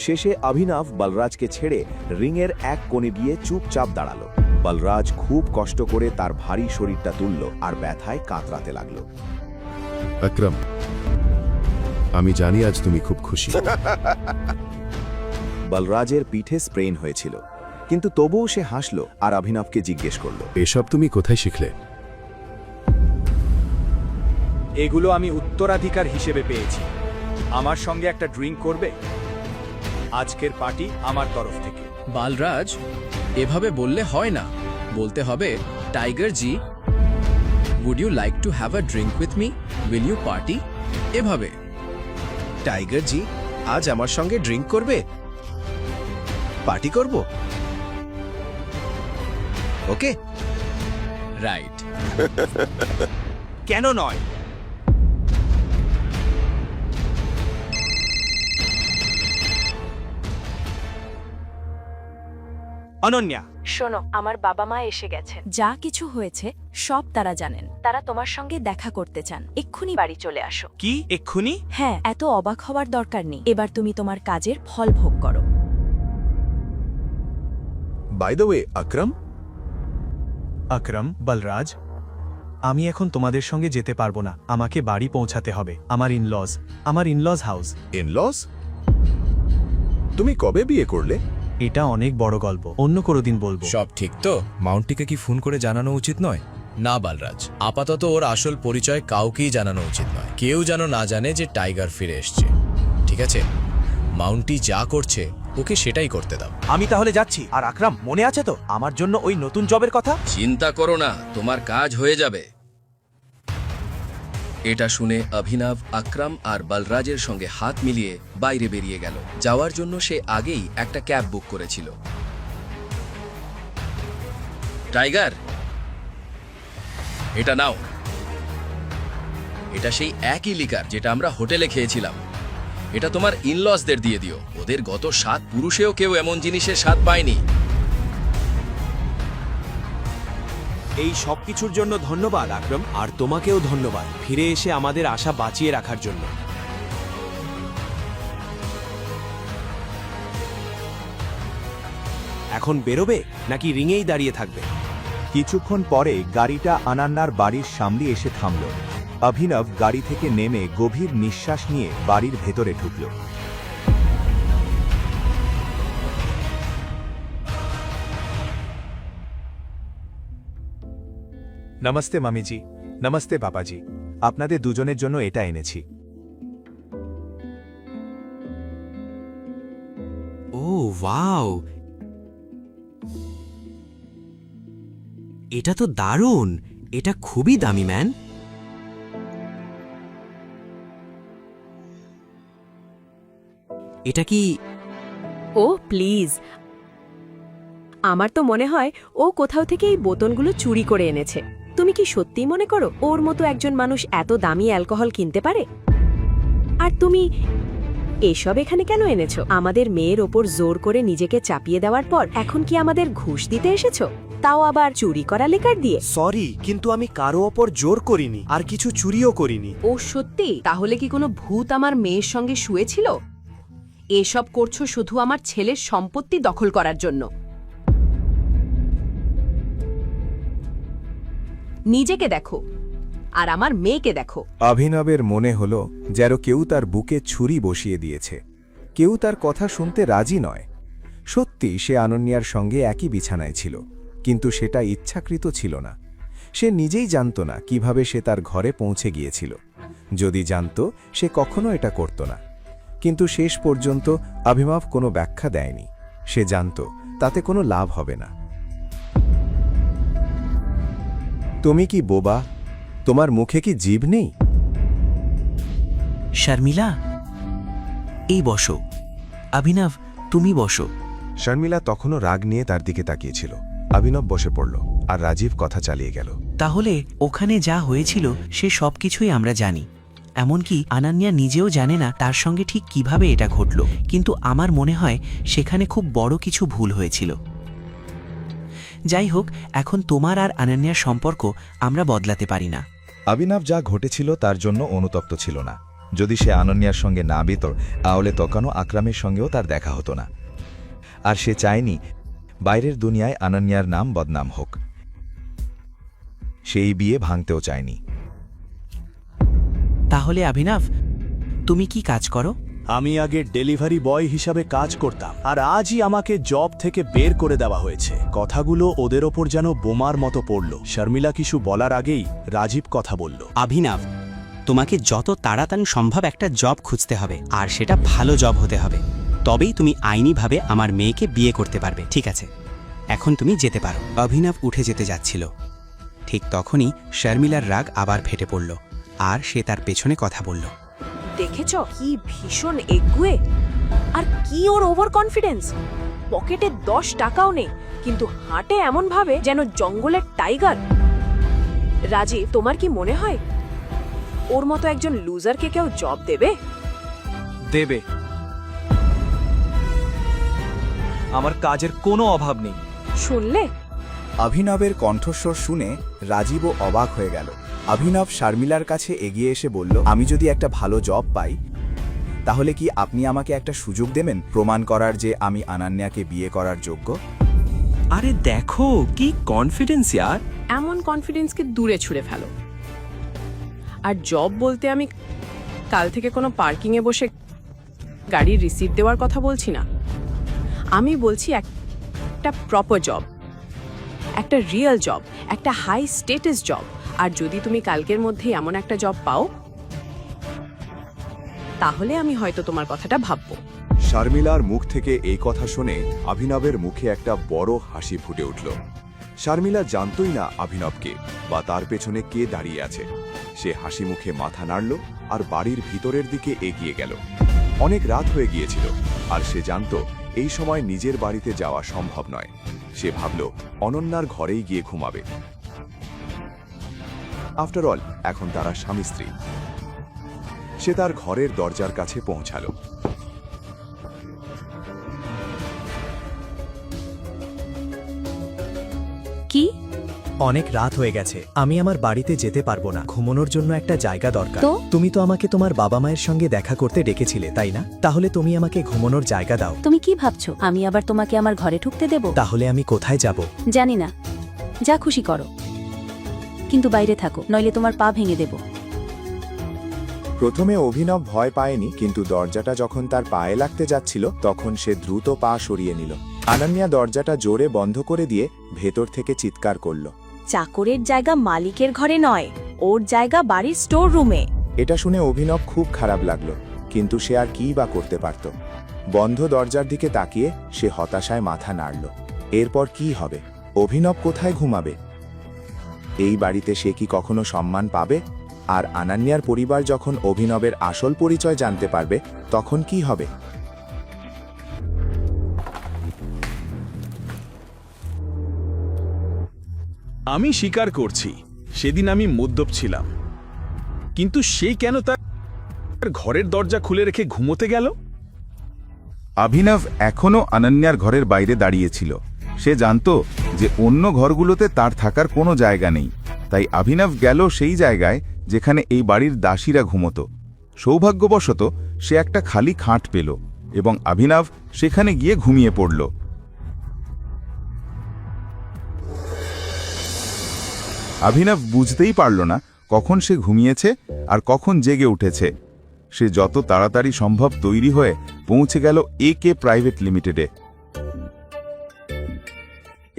Speaker 7: শেষে অভিনব বলরাজকে ছেড়ে রিংয়ের এক কোণে গিয়ে চুপচাপ দাঁড়ালো। বলরাজ খুব কষ্ট করে তার ভারী শরীরটা তুলল আর ব্যথায় কাতরাতে লাগলো।
Speaker 22: আকরাম, আমি জানি আজ তুমি খুব খুশি।
Speaker 7: বলরাজের পিঠে স্প্রেন হয়েছিল, কিন্তু তবুও সে হাসল আর অভিনবকে জিজ্ঞেস করল,
Speaker 22: এসব তুমি কোথায় শিখলে?
Speaker 14: এগুলো আমি উত্তরাধিকার হিসেবে পেয়েছি। আমার সঙ্গে একটা ড্রিঙ্ক করবে? আজকের পার্টি আমার তরফ থেকে।
Speaker 10: বালরাজ, এভাবে বললে হয় না। বলতে হবে Tiger ji, would you like to have a drink with me? Will you party? এভাবে। টাইগার জি, আজ আমার সঙ্গে ড্রিঙ্ক করবে? পার্টি করব? Okay, right.
Speaker 14: কেন নয়? অনন্যা,
Speaker 11: শোনো, আমার বাবা মা এসে গেছেন। যা কিছু হয়েছে সব তারা জানেন। তারা তোমার সঙ্গে দেখা করতে চান। এক্ষুনি বাড়ি চলে আসো।
Speaker 14: কি এক্ষুনি?
Speaker 11: হ্যাঁ, এত অবাক হওয়ার দরকার নেই। এবার তুমি তোমার কাজের ফল ভোগ করো।
Speaker 18: বাই দ্য ওয়ে, আকরাম।
Speaker 14: আকরাম, বলরাজ, আমি এখন তোমাদের সঙ্গে যেতে পারবো না। আমাকে বাড়ি পৌঁছাতে হবে। আমার ইনলজ হাউস।
Speaker 18: ইনলস? তুমি কবে বিয়ে করলে?
Speaker 14: এটা অনেক বড় গল্প, অন্য কোনো দিন বলবো।
Speaker 3: সব ঠিক তো?
Speaker 18: মাউন্টিকে কি ফোন করে জানানো উচিত নয়?
Speaker 3: না বালরাজ, আপাতত ওর আসল পরিচয় কাউকেই জানানো উচিত নয়। কেউ যেন না জানে যে টাইগার ফিরে এসছে, ঠিক আছে? মাউন্টি যা করছে ওকে সেটাই করতে দাও।
Speaker 14: আমি তাহলে যাচ্ছি। আর আকরাম, মনে আছে তো আমার জন্য ওই নতুন জবের কথা?
Speaker 3: চিন্তা করো না, তোমার কাজ হয়ে যাবে। এটা শুনে অভিনব আকরাম আর বলরাজের সঙ্গে হাত মিলিয়ে বাইরে বেরিয়ে গেল। যাওয়ার জন্য সে আগেই একটা ক্যাব বুক করেছিল। টাইগার, এটা নাও। এটা সেই একই লিকার যেটা আমরা হোটেলে খেয়েছিলাম। এটা তোমার ইনলসদের দিয়ে দিও। ওদের গত 7 পুরুষেও কেউ এমন জিনিসের স্বাদ পায়নি।
Speaker 17: এই সব কিছুর জন্য ধন্যবাদ আকরাম, আর তোমাকেও ধন্যবাদ ফিরে এসে আমাদের আশা বাঁচিয়ে রাখার জন্য। এখন বেরোবে নাকি রিঙেই দাঁড়িয়ে থাকবে?
Speaker 7: কিছুক্ষণ পরে গাড়িটা আনান্নার বাড়ির সামনে এসে থামল। অভিনব গাড়ি থেকে নেমে গভীর নিঃশ্বাস নিয়ে বাড়ির ভেতরে ঢুকল। নমস্তে মামিজি। নমস্তে বাবাজি। আপনাদের দুজনের জন্য এটা এনেছি।
Speaker 19: ও ওয়াও, এটা তো দারুণ। এটা খুবই দামি, ম্যান। এটা কি?
Speaker 11: ও প্লিজ, আমার তো মনে হয় ও কোথাও থেকে এই বোতলগুলো চুরি করে এনেছে। তুমি কি সত্যিই মনে করো ওর মতো একজন মানুষ এত দামি অ্যালকোহল কিনতে পারে? আর তুমি এসব এখানে কেন এনেছো? আমাদের মেয়ের ওপর জোর করে নিজেকে চাপিয়ে দেওয়ার পর এখন কি আমাদের ঘুষ দিতে এসেছো? তাও আবার চুরি করা লেকার দিয়ে?
Speaker 17: সরি, কিন্তু আমি কারো ওপর জোর করিনি, আর কিছু চুরিও করিনি।
Speaker 11: ও সত্যি? তাহলে কি কোনো ভূত আমার মেয়ের সঙ্গে শুয়েছিল? এসব করছো শুধু আমার ছেলের সম্পত্তি দখল করার জন্য। নিজেকে দেখো আর আমার মেয়েকে দেখো।
Speaker 7: অভিনবের মনে হল যেন কেউ তার বুকে ছুরি বসিয়ে দিয়েছে। কেউ তার কথা শুনতে রাজি নয়। সত্যি সে আনন্যার সঙ্গে একই বিছানায় ছিল, কিন্তু সেটা ইচ্ছাকৃত ছিল না। সে নিজেই জানত না কিভাবে সে তার ঘরে পৌঁছে গিয়েছিল। যদি জানত, সে কখনো এটা করত না। কিন্তু শেষ পর্যন্ত অভিনব কোনো ব্যাখ্যা দেয়নি। সে জানত তাতে কোনো লাভ হবে না। তুমি কি বোবা? তোমার মুখে কি জিভ নেই?
Speaker 19: শর্মিলা, এই বসো। অভিনব, তুমি বসো।
Speaker 7: শর্মিলা তখনও রাগ নিয়ে তার দিকে তাকিয়েছিল। অভিনব বসে পড়ল, আর রাজীব কথা চালিয়ে গেল।
Speaker 19: তাহলে ওখানে যা হয়েছিল সে সবকিছুই আমরা জানি। এমনকি আনান্যা নিজেও জানে না তার সঙ্গে ঠিক কিভাবে এটা ঘটল। কিন্তু আমার মনে হয় সেখানে খুব বড় কিছু ভুল হয়েছিল। যাই হোক, এখন তোমার আর আনান্যার সম্পর্ক আমরা বদলাতে পারি না।
Speaker 7: অভিনব যা ঘটেছিল তার জন্য অনুতপ্ত ছিল না। যদি সে আনন্যার সঙ্গে না বেত, তাহলে তখনও আকরামের সঙ্গেও তার দেখা হতো না। আর সে চায়নি বাইরের দুনিয়ায় আনন্যার নাম বদনাম হোক। সেই বিয়ে ভাঙতেও চায়নি।
Speaker 19: তাহলে অভিনব, তুমি কি কাজ করো?
Speaker 17: আমি আগে ডেলিভারি বয় হিসাবে কাজ করতাম, আর আজই আমাকে জব থেকে বের করে দেওয়া হয়েছে। কথাগুলো ওদের ওপর যেন বোমার মতো পড়ল। শর্মিলা কিছু বলার আগেই রাজীব কথা বলল।
Speaker 19: অভিনব, তোমাকে যত তাড়াতাড়ি সম্ভব একটা জব খুঁজতে হবে, আর সেটা ভালো জব হতে হবে। তবেই তুমি আইনিভাবে আমার মেয়েকে বিয়ে করতে পারবে। ঠিক আছে, এখন তুমি যেতে পারো। অভিনব উঠে যেতে যাচ্ছিল।
Speaker 5: ঠিক তখনই শর্মিলার রাগ আবার ফেটে পড়ল আর সে তার পেছনে কথা বলল।
Speaker 6: দেখেছ কি ভীষণ এগুয়ে, আর কি ওর ওভার কনফিডেন্স। পকেটে 10 টাকাও নেই, কিন্তু হাঁটে এমন ভাবে যেন জঙ্গলের টাইগার। রাজীব, তোমার কি মনে হয় ওর মতো একজন লুজারকে কেউ জব দেবে?
Speaker 14: দেবে। আমার কাজের কোনো অভাব নেই।
Speaker 6: শুনলে?
Speaker 7: অভিনবের কণ্ঠস্বর শুনে রাজীবও অবাক হয়ে গেল। অভিনব শর্মিলার কাছে এগিয়ে এসে বলল, আমি যদি একটা ভালো জব পাই তাহলে কি আপনি আমাকে একটা সুযোগ দেবেন প্রমাণ করার যে আমি আনান্যাকে বিয়ে করার যোগ্য?
Speaker 10: আরে দেখো কি কনফিডেন্স ইয়ার।
Speaker 6: এমন কনফিডেন্সকে দূরে ছুঁড়ে ফেলো। আর জব বলতে আমি কাল থেকে কোনো পার্কিংয়ে বসে গাড়ির রিসিট দেওয়ার কথা বলছি না। আমি বলছি একটা প্রপার জব, একটা রিয়েল জব, একটা হাই স্টেটাস জব। আর যদি তুমি কালকের মধ্যে এমন একটা জব পাও তাহলে আমি হয়তো তোমার কথাটা ভাববো।
Speaker 8: শর্মিলার মুখ থেকে এই কথা শুনে অভিনবের মুখে একটা বড় হাসি ফুটে উঠল। শর্মিলা জানতই না অভিনবকে বা তার পেছনে কে দাঁড়িয়ে আছে। সে হাসি মুখে মাথা নাড়ল আর বাড়ির ভিতরের দিকে এগিয়ে গেল। অনেক রাত হয়ে গিয়েছিল আর সে জানত এই সময় নিজের বাড়িতে যাওয়া সম্ভব নয়। সে ভাবল অনন্যার ঘরেই গিয়ে ঘুমাবে। আফটার অল এখন তারা স্বামী স্ত্রী। সে তার ঘরের দরজার কাছে পৌঁছালো।
Speaker 6: কি?
Speaker 14: অনেক রাত হয়ে গেছে, আমি আমার বাড়িতে যেতে পারবো না। ঘুমানোর জন্য একটা জায়গা দরকার।
Speaker 11: তো?
Speaker 14: তুমি তো আমাকে তোমার বাবা মায়ের সঙ্গে দেখা করতে ডেকেছিলে, তাই না? তাহলে তুমি আমাকে ঘুমানোর জায়গা দাও।
Speaker 11: তুমি কি ভাবছো আমি আবার তোমাকে আমার ঘরে ঢুকতে দেব?
Speaker 14: তাহলে আমি কোথায় যাব?
Speaker 11: জানি না, যা খুশি করো, কিন্তু বাইরে থাকো, নইলে তোমার পা ভেঙে দেব।
Speaker 7: প্রথমে অভিনব ভয় পায়নি, কিন্তু দরজাটা যখন তার পায়ে লাগতে যাচ্ছিল তখন সে দ্রুত পা সরিয়ে নিল। আনান্যা দরজাটা জোরে বন্ধ করে দিয়ে ভেতর থেকে চিৎকার করল,
Speaker 6: চাকরের জায়গা মালিকের ঘরে নয়, ওর জায়গা বাড়ির স্টোর রুমে।
Speaker 7: এটা শুনে অভিনব খুব খারাপ লাগলো, কিন্তু সে আর কী বা করতে পারত। বন্ধ দরজার দিকে তাকিয়ে সে হতাশায় মাথা নাড়ল। এরপর কি হবে? অভিনব কোথায় ঘুমাবে? এই বাড়িতে সে কি কখনো সম্মান পাবে? আর আনান্যার পরিবার যখন অভিনবের আসল পরিচয় জানতে পারবে তখন কি হবে?
Speaker 4: আমি স্বীকার করছি সেদিন আমি মদ্যপ ছিলাম, কিন্তু সে কেন তার ঘরের দরজা খুলে রেখে ঘুমোতে গেল?
Speaker 8: অভিনব এখনও অনন্যার ঘরের বাইরে দাঁড়িয়েছিল। সে জানত যে অন্য ঘরগুলোতে তার থাকার কোনো জায়গা নেই, তাই অভিনব গেল সেই জায়গায় যেখানে এই বাড়ির দাসীরা ঘুমোত। সৌভাগ্যবশত সে একটা খালি খাট পেল এবং অভিনব সেখানে গিয়ে ঘুমিয়ে পড়ল। অভিনব বুঝতেই পারল না কখন সে ঘুমিয়েছে আর কখন জেগে উঠেছে। সে যত তাড়াতাড়ি সম্ভব তৈরি হয়ে পৌঁছে গেল একে প্রাইভেট লিমিটেডে।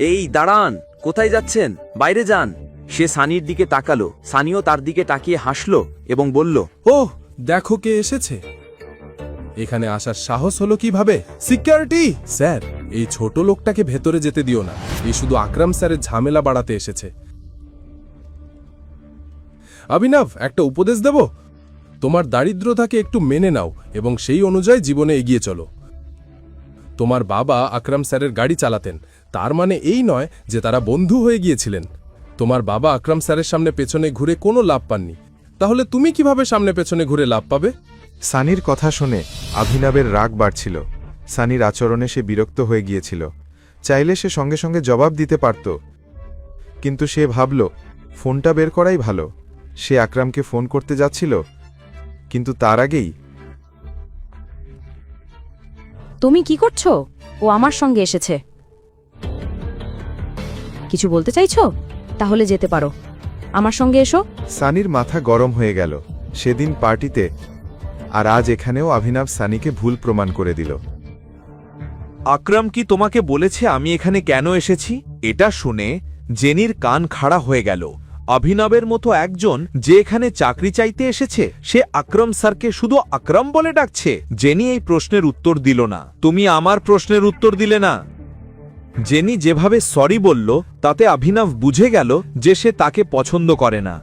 Speaker 12: এই দাঁড়ান, কোথায় যাচ্ছেন? বাইরে যান। সে সানির দিকে তাকালো। সানিও তার দিকে তাকিয়ে হাসলো এবং বলল,
Speaker 9: ওহ, দেখো কে এসেছে। এখানে আসার সাহস হলো কিভাবে? সিকিউরিটি! স্যার, এই ছোট লোকটাকে ভেতরে যেতে দিও না। এই শুধু আকরাম স্যারের ঝামেলা বাড়াতে এসেছে। অভিনব, একটা উপদেশ দেব। তোমার দারিদ্রতাকে একটু মেনে নাও এবং সেই অনুযায়ী জীবনে এগিয়ে চলো। তোমার বাবা আকরাম স্যারের গাড়ি চালাতেন, তার মানে এই নয় যে তারা বন্ধু হয়ে গিয়েছিলেন। তোমার বাবা আকরাম স্যারের সামনে পেছনে ঘুরে কোনো লাভ পাননি, তাহলে তুমি কিভাবে সামনে পেছনে ঘুরে লাভ পাবে?
Speaker 15: সানির কথা শুনে অভিনবের রাগ বাড়ছিল। সানির আচরণে সে বিরক্ত হয়ে গিয়েছিল। চাইলে সে সঙ্গে সঙ্গে জবাব দিতে পারত, কিন্তু সে ভাবল ফোনটা বের করাই ভালো। সে আকরামকে ফোন করতে যাচ্ছিল, কিন্তু তার আগেই।
Speaker 11: তুমি কি করছো? ও আমার সঙ্গে এসেছে। কিছু বলতে চাইছো? তাহলে যেতে পারো, আমার সঙ্গে এসো।
Speaker 15: সানির মাথা গরম হয়ে গেল। সেদিন পার্টিতে আর আজ এখানেও অভিনব সানিকে ভুল প্রমাণ করে দিল।
Speaker 25: আকরাম কি তোমাকে বলেছে আমি এখানে কেন এসেছি? এটা শুনে জেনির কান খাড়া হয়ে গেল। অভিনবের মতো একজন যে এখানে চাকরি চাইতে এসেছে, সে আকরাম স্যারকে শুধু আকরাম বলে ডাকছে। জেনি এই প্রশ্নের উত্তর দিল না। তুমি আমার প্রশ্নের উত্তর দিলে না। জেনি যেভাবে সরি বলল তাতে অভিনব বুঝে গেল যে সে তাকে পছন্দ করে না।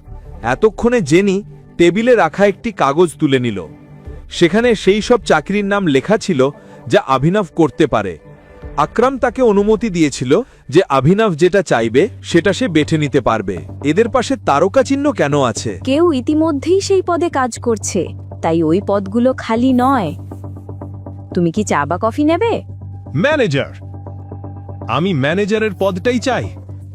Speaker 25: এতক্ষণে জেনি টেবিলে রাখা একটি কাগজ তুলে নিল। সেখানে সেই সব চাকরির নাম লেখা ছিল যা অভিনব করতে পারে। আকরাম তাকে অনুমতি দিয়েছিল যে অভিনব যেটা চাইবে সেটা সে বেছে নিতে পারবে। এদের পাশে তারকা চিহ্ন কেন আছে?
Speaker 11: কেউ ইতিমধ্যেই সেই পদে কাজ করছে, তাই ওই পদগুলো খালি নয়। তুমি কি চা বা কফি নেবে?
Speaker 14: ম্যানেজার, আমি ম্যানেজারের পদটাই চাই।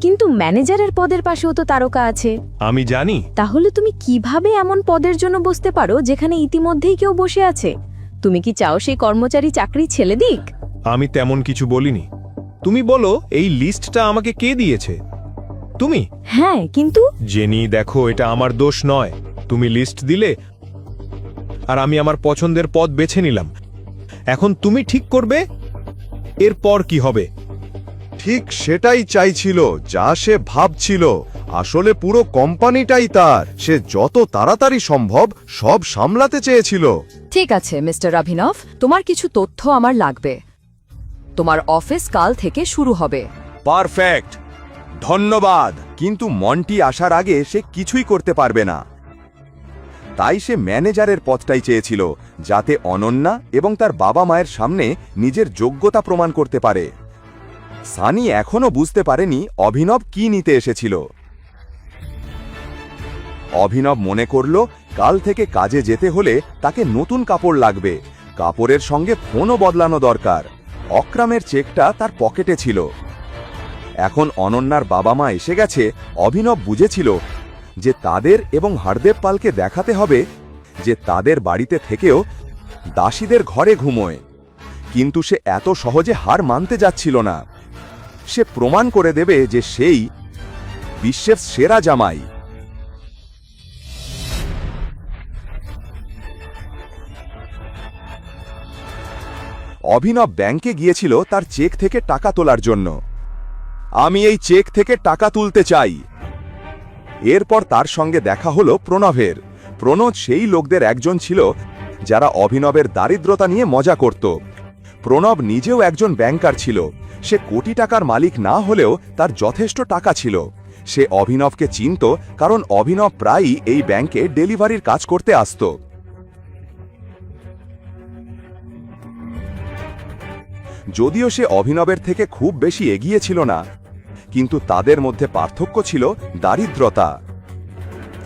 Speaker 11: কিন্তু ম্যানেজারের পদের পাশেও তো তারকা আছে।
Speaker 14: আমি জানি।
Speaker 11: তাহলে তুমি কিভাবে এমন পদের জন্য বসতে পারো যেখানে ইতিমধ্যেই কেউ বসে আছে? তুমি কি চাও সেই কর্মচারী চাকরি ছেড়ে দিক?
Speaker 14: আমি তেমন কিছু বলিনি। তুমি বলো এই লিস্টটা আমাকে কে দিয়েছে? তুমি?
Speaker 11: হ্যাঁ, কিন্তু
Speaker 14: জেনি দেখো, এটা আমার দোষ নয়। তুমি লিস্ট দিলে আর আমি আমার পছন্দের পদ বেছে নিলাম। এখন তুমি ঠিক করবে এরপর কি হবে।
Speaker 9: ঠিক সেটাই চাইছিল, যা সে ভাবছিল। আসলে পুরো কোম্পানিটাই তার। সে যত তাড়াতাড়ি সম্ভব সব সামলাতে চেয়েছিল।
Speaker 1: ঠিক আছে মিস্টার অভিনব, তোমার কিছু তথ্য আমার লাগবে। তোমার অফিস কাল থেকে শুরু হবে।
Speaker 22: পারফেক্ট, ধন্যবাদ। কিন্তু মন্টি আসার আগে সে কিছুই করতে পারবে না। তাই সে ম্যানেজারের পদটাই চেয়েছিল, যাতে অনন্যা এবং তার বাবা মায়ের সামনে নিজের যোগ্যতা প্রমাণ করতে পারে। সানি এখনো বুঝতে পারেনি অভিনব কি নিতে এসেছিল। অভিনব মনে করল কাল থেকে কাজে যেতে হলে তাকে নতুন কাপড় লাগবে। কাপড়ের সঙ্গে ফোনও বদলানো দরকার। অক্রামের চেকটা তার পকেটে ছিল। এখন অনন্যার বাবা মা এসে গেছে। অভিনব বুঝেছিল যে তাদের এবং হরদেব পালকে দেখাতে হবে যে তাদের বাড়িতে থেকেও দাসীদের ঘরে ঘুমোয়। কিন্তু সে এত সহজে হার মানতে যাচ্ছিল না। সে প্রমাণ করে দেবে যে সেই বিশ্বের সেরা জামাই। অভিনব ব্যাংকে গিয়েছিল তার চেক থেকে টাকা তোলার জন্য। আমি এই চেক থেকে টাকা তুলতে চাই। এরপর তার সঙ্গে দেখা হলো প্রণবের। প্রণব সেই লোকদের একজন ছিল যারা অভিনবের দারিদ্রতা নিয়ে মজা করত। প্রণব নিজেও একজন ব্যাংকার ছিল। সে কোটি টাকার মালিক না হলেও তার যথেষ্ট টাকা ছিল। সে অভিনবকে চিনত, কারণ অভিনব প্রায়ই এই ব্যাংকে ডেলিভারির কাজ করতে আসত। যদিও সে অভিনবের থেকে খুব বেশি এগিয়ে ছিল না, কিন্তু তাদের মধ্যে পার্থক্য ছিল দারিদ্রতা।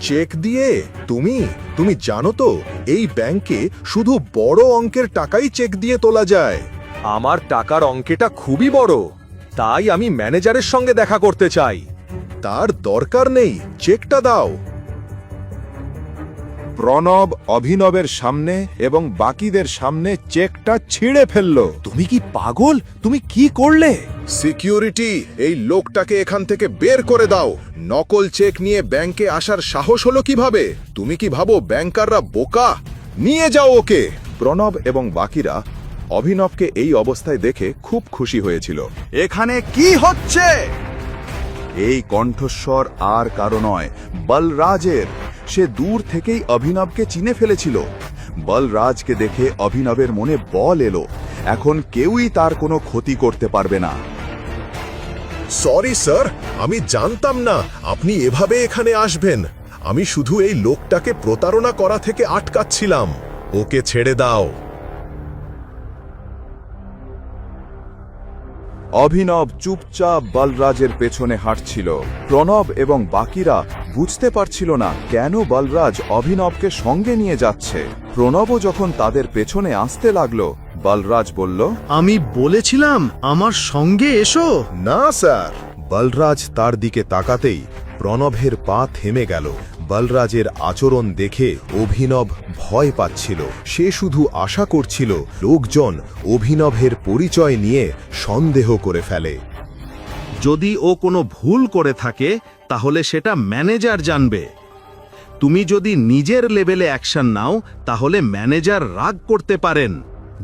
Speaker 9: চেক দিয়ে তুমি জানো তো, এই ব্যাংকে শুধু বড় অঙ্কের টাকাই চেক দিয়ে তোলা যায়।
Speaker 25: আমার টাকার অঙ্কেটা খুবই বড়, তাই আমি ম্যানেজারের সঙ্গে দেখা করতে চাই।
Speaker 9: তার দরকার নেই, চেকটা দাও। প্রণব অভিনবের সামনে এবং বাকিদের সামনে চেকটা ছিঁড়ে ফেলল।
Speaker 22: তুমি কি পাগল? তুমি কি করলে?
Speaker 9: সিকিউরিটি, এই লোকটাকে এখান থেকে বের করে দাও। নকল চেক নিয়ে ব্যাংকে আসার সাহস হলো কিভাবে? তুমি কি ভাবো ব্যাংকাররা বোকা? নিয়ে যাও ওকে। প্রণব এবং বাকিরা অভিনবকে এই অবস্থায় দেখে খুব খুশি হয়েছিল।
Speaker 22: এখানে কি হচ্ছে? এই কণ্ঠস্বর আর কারো নয়, বলরাজের। সে দূর থেকেই অভিনবকে চিনে ফেলেছিল। বলরাজকে দেখে অভিনবের মনে বল এলো। এখন কেউই তার কোনো ক্ষতি করতে পারবে না।
Speaker 9: সরি স্যার, আমি জানতাম না আপনি এভাবে এখানে আসবেন। আমি শুধু এই লোকটাকে প্রতারণা করা থেকে আটকাচ্ছিলাম। ওকে ছেড়ে দাও।
Speaker 22: অভিনব চুপচাপ বলরাজের পেছনে হাঁটছিল। প্রণব এবং বাকিরা বুঝতে পারছিল না কেন বলরাজ অভিনবকে সঙ্গে নিয়ে যাচ্ছে। প্রণবও যখন তাদের পেছনে আসতে লাগলো, বলরাজ বলল,
Speaker 9: আমি বলেছিলাম আমার সঙ্গে এসো। না স্যার। বলরাজ তার দিকে তাকাতেই প্রণবের পা থেমে গেল। বলরাজের আচরণ দেখে অভিনব ভয় পাচ্ছিল। সে শুধু আশা করছিল লোকজন অভিনবের পরিচয় নিয়ে সন্দেহ করে ফেলে।
Speaker 17: যদি ও কোনো ভুল করে থাকে তাহলে সেটা ম্যানেজার জানবে। তুমি যদি নিজের লেভেলে অ্যাকশন নাও তাহলে ম্যানেজার রাগ করতে পারেন।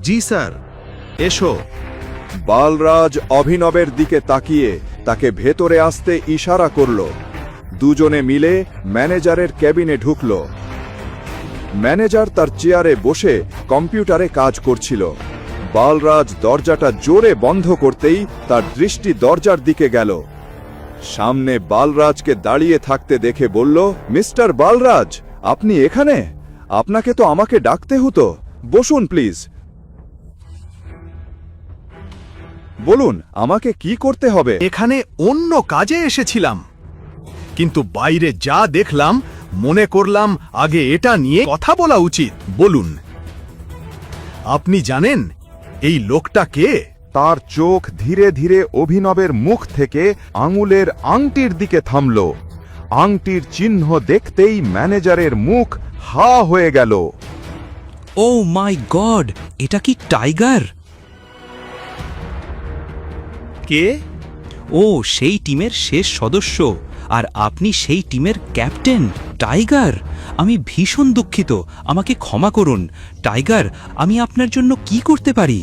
Speaker 17: জি স্যার, এসো।
Speaker 22: বলরাজ অভিনবের দিকে তাকিয়ে তাকে ভেতরে আসতে ইশারা করল। দুজনে মিলে ম্যানেজারের কেবিনে ঢুকল। ম্যানেজার তার চেয়ারে বসে কম্পিউটারে কাজ করছিল।
Speaker 8: বালরাজ দরজাটা জোরে বন্ধ করতেই তার দৃষ্টি দরজার দিকে গেল। সামনে বালরাজকে দাঁড়িয়ে থাকতে দেখে বলল, মিস্টার বালরাজ, আপনি এখানে? আপনাকে তো আমাকে ডাকতে হতো। বসুন প্লিজ। বলুন, আমাকে কি করতে হবে?
Speaker 9: এখানে অন্য কাজে এসেছিলাম, কিন্তু বাইরে যা দেখলাম মনে করলাম আগে এটা নিয়ে কথা বলা উচিত। বলুন, আপনি জানেন এই লোকটা কে?
Speaker 8: তার চোখ ধীরে ধীরে অভিনবের মুখ থেকে আঙুলের আংটির দিকে থামল। আংটির চিহ্ন দেখতেই ম্যানেজারের মুখ হা হয়ে গেল।
Speaker 5: ও মাই গড, এটা কি টাইগার?
Speaker 9: কে?
Speaker 5: ও সেই টিমের শেষ সদস্য, আর আপনি সেই টিমের ক্যাপ্টেন টাইগার। আমি ভীষণ দুঃখিত, আমাকে ক্ষমা করুন। টাইগার, আমি আপনার জন্য কি করতে পারি?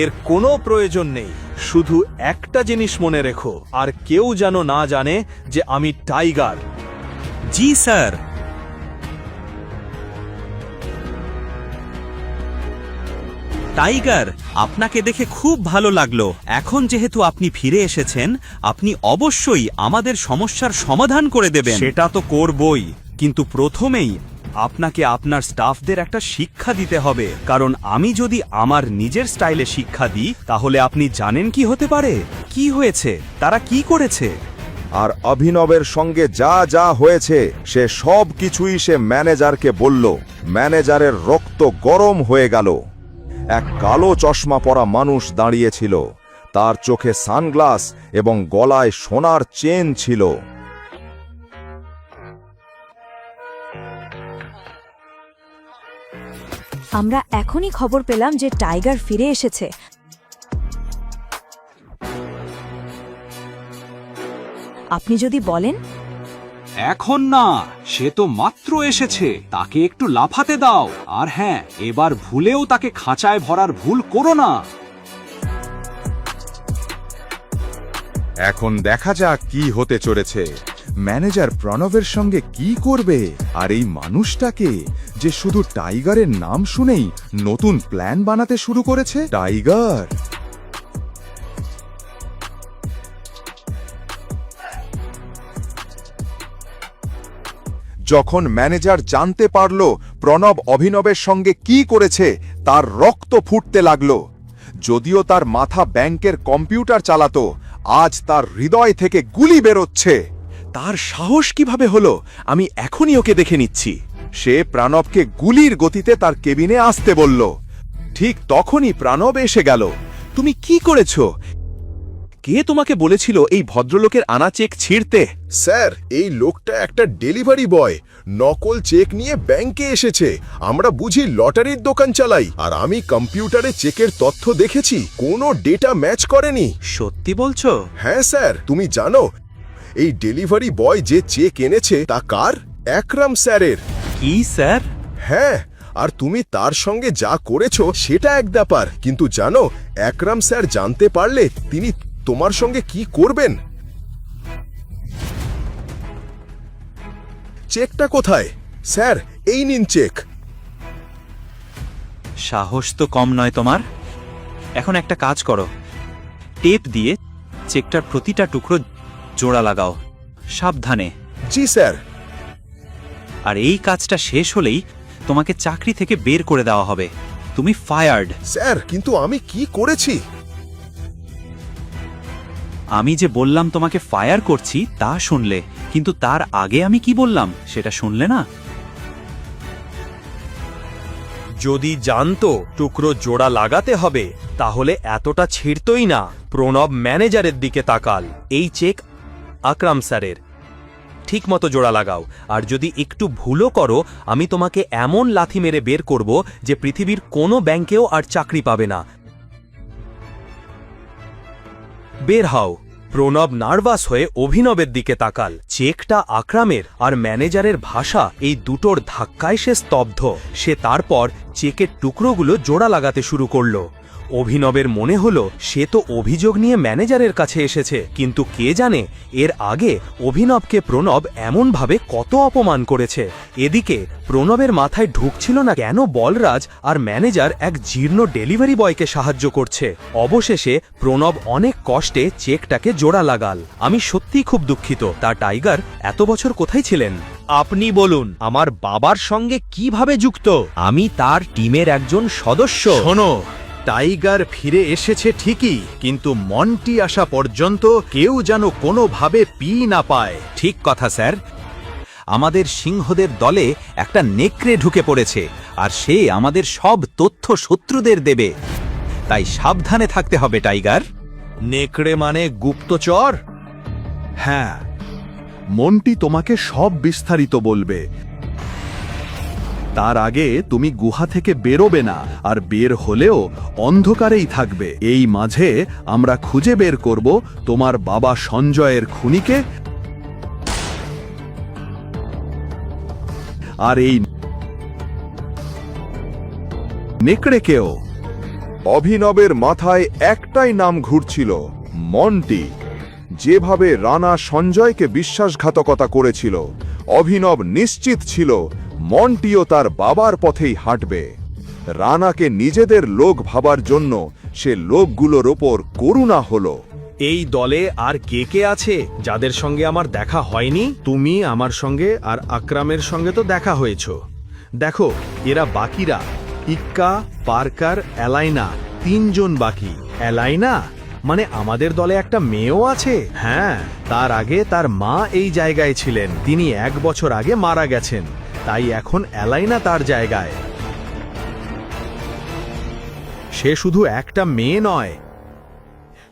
Speaker 14: এর কোনো প্রয়োজন নেই, শুধু একটা জিনিস মনে রেখো, আর কেউ যেন না জানে যে আমি টাইগার।
Speaker 5: জি স্যার। টাইগার, আপনাকে দেখে খুব ভালো লাগলো। এখন যেহেতু আপনি ফিরে এসেছেন, আপনি অবশ্যই আমাদের সমস্যার সমাধান করে দেবেন।
Speaker 14: সেটা তো করবই, কিন্তু প্রথমেই আপনাকে আপনার স্টাফদের একটা শিক্ষা দিতে হবে, কারণ আমি যদি আমার নিজের স্টাইলে শিক্ষা দিই তাহলে আপনি জানেন কি হতে পারে। কি হয়েছে, তারা কি করেছে?
Speaker 8: আর অভিনবের সঙ্গে যা যা হয়েছে সে সব কিছুই সে ম্যানেজারকে বলল। ম্যানেজারের রক্ত গরম হয়ে গেল। এক কালো চশমা পরা মানুষ দাঁড়িয়েছিল। তার চোখে সানগ্লাস এবং গলায় সোনার চেন ছিল।
Speaker 1: আমরা এখনই খবর পেলাম যে টাইগার ফিরে এসেছে। আপনি যদি বলেন।
Speaker 16: এখন না, সে তো মাত্র এসেছে, তাকে একটু লাফাতে দাও। আর হ্যাঁ, এবার ভুলেও তাকে খাঁচায় ভরার ভুল করো না।
Speaker 8: এখন দেখা যাক কি হতে চলেছে। ম্যানেজার প্রণবের সঙ্গে কি করবে? আর এই মানুষটাকে যে শুধু টাইগারের নাম শুনেই নতুন প্ল্যান বানাতে শুরু করেছে। টাইগার। যখন ম্যানেজার জানতে পারল প্রণব অভিনবের সঙ্গে কি করেছে, তার রক্ত ফুটতে লাগল। যদিও তার মাথা ব্যাংকের কম্পিউটার চালাতো, আজ তার হৃদয় থেকে গুলি বেরোচ্ছে।
Speaker 9: তার সাহস কিভাবে হলো? আমি এখনই ওকে দেখে নিচ্ছি।
Speaker 8: সে প্রণবকে গুলির গতিতে তার কেবিনে আসতে বলল। ঠিক তখনই প্রণব এসে গেল।
Speaker 9: তুমি কি করেছো? কে তোমাকে বলেছিল এই ভদ্রলোকের আনা চেক ছিঁড়তে?
Speaker 22: স্যার, এই লোকটা একটা ডেলিভারি বয়। নকল চেক নিয়ে ব্যাংকে এসেছে। আমরা বুঝি লটারির দোকান চালাই, আর আমি কম্পিউটারে চেকের তথ্য দেখেছি, কোনো ডেটা ম্যাচ করেনি।
Speaker 14: সত্যি বলছো?
Speaker 22: হ্যাঁ স্যার। তুমি জানো এই ডেলিভারি বয় যে চেক এনেছে তা কার? একরাম স্যারের।
Speaker 14: কি স্যার?
Speaker 22: হ্যাঁ, আর তুমি তার সঙ্গে যা করেছো সেটা এক ব্যাপার, কিন্তু জানো একরাম স্যার জানতে পারলে তিনি তোমার সঙ্গে কি করবেন? চেকটা কোথায়? স্যার, এই নিন চেক।
Speaker 14: সাহস তো কম নয় তোমার। এখন একটা কাজ করো, টেপ দিয়ে চেকটার প্রতিটা টুকরো জোড়া লাগাও, সাবধানে।
Speaker 22: জি স্যার।
Speaker 14: আর এই কাজটা শেষ হলেই তোমাকে চাকরি থেকে বের করে দেওয়া হবে। তুমি ফায়ার্ড।
Speaker 22: স্যার, কিন্তু আমি কি করেছি?
Speaker 14: আমি যে বললাম তোমাকে ফায়ার করছি তা শুনলে, কিন্তু তার আগে আমি কি বললাম সেটা শুনলে না। যদি জানতো টুকরো জোড়া লাগাতে হবে তাহলে এতটা ছিঁড়তই না। প্রণব ম্যানেজারের দিকে তাকাল। এই চেক আকরাম স্যারের, ঠিক মতো জোড়া লাগাও। আর যদি একটু ভুলও করো, আমি তোমাকে এমন লাথি মেরে বের করব যে পৃথিবীর কোনো ব্যাংকেও আর চাকরি পাবে না। বের হও। প্রণব নার্ভাস হয়ে অভিনবের দিকে তাকাল। চেকটা আকরামের আর ম্যানেজারের ভাষা, এই দুটোর ধাক্কায় সে স্তব্ধ। সে তারপর চেকের টুকরোগুলো জোড়া লাগাতে শুরু করল। অভিনবের মনে হলো সে তো অভিযোগ নিয়ে ম্যানেজারের কাছে এসেছে, কিন্তু কে জানে এর আগে অভিনবকে প্রণব এমনভাবে কত অপমান করেছে। এদিকে প্রণবের মাথায় ঢুকছিল না কেন বলরাজ আর ম্যানেজার এক জীর্ণ ডেলিভারি বয়কে সাহায্য করছে। অবশেষে প্রণব অনেক কষ্টে চেকটাকে জোড়া লাগাল। আমি সত্যিই খুব দুঃখিত, তা টাইগার এত বছর কোথায় ছিলেন?
Speaker 5: আপনি বলুন আমার বাবার সঙ্গে কিভাবে যুক্ত? আমি তার টিমের একজন সদস্য।
Speaker 17: শোনো, টাইগার ফিরে এসেছে ঠিকই, কিন্তু মন্টি আসা পর্যন্ত কেউ যেন কোনোভাবে পি না পায়।
Speaker 5: ঠিক কথা স্যার, আমাদের সিংহদের দলে একটা নেকড়ে ঢুকে পড়েছে, আর সে আমাদের সব তথ্য শত্রুদের দেবে। তাই সাবধানে থাকতে হবে টাইগার।
Speaker 17: নেকড়ে মানে গুপ্তচর? হ্যাঁ, মন্টি তোমাকে সব বিস্তারিত বলবে। তার আগে তুমি গুহা থেকে বেরোবে না, আর বের হলেও অন্ধকারেই থাকবে। এই মাঝে আমরা খুঁজে বের করব তোমার বাবা সঞ্জয়ের খুনিকে, আর এই নেকড়েকেও।
Speaker 22: অভিনবের মাথায় একটাই নাম ঘুরছিল, মন্টি। যেভাবে রানা সঞ্জয়কে বিশ্বাসঘাতকতা করেছিল, অভিনব নিশ্চিত ছিল মন্টিও তার বাবার পথেই হাঁটবে। রানাকে নিজেদের লোক ভাবার জন্য সে লোকগুলোর ওপর করুণা হলো।
Speaker 14: এই দলে আর কে কে আছে যাদের সঙ্গে আমার দেখা হয়নি? তুমি আমার সঙ্গে আর আকরামের সঙ্গে তো দেখা হয়েছ। দেখো, এরা বাকিরা ইক্কা, পার্কার, অ্যালাইনা, 3 জন বাকি। অ্যালাইনা মানে আমাদের দলে একটা মেয়েও আছে। হ্যাঁ, তার আগে তার মা এই জায়গায় ছিলেন, তিনি 1 বছর আগে মারা গেছেন, তাই এখন অ্যালাইনা তার জায়গায়। সে শুধু একটা মেয়ে নয়,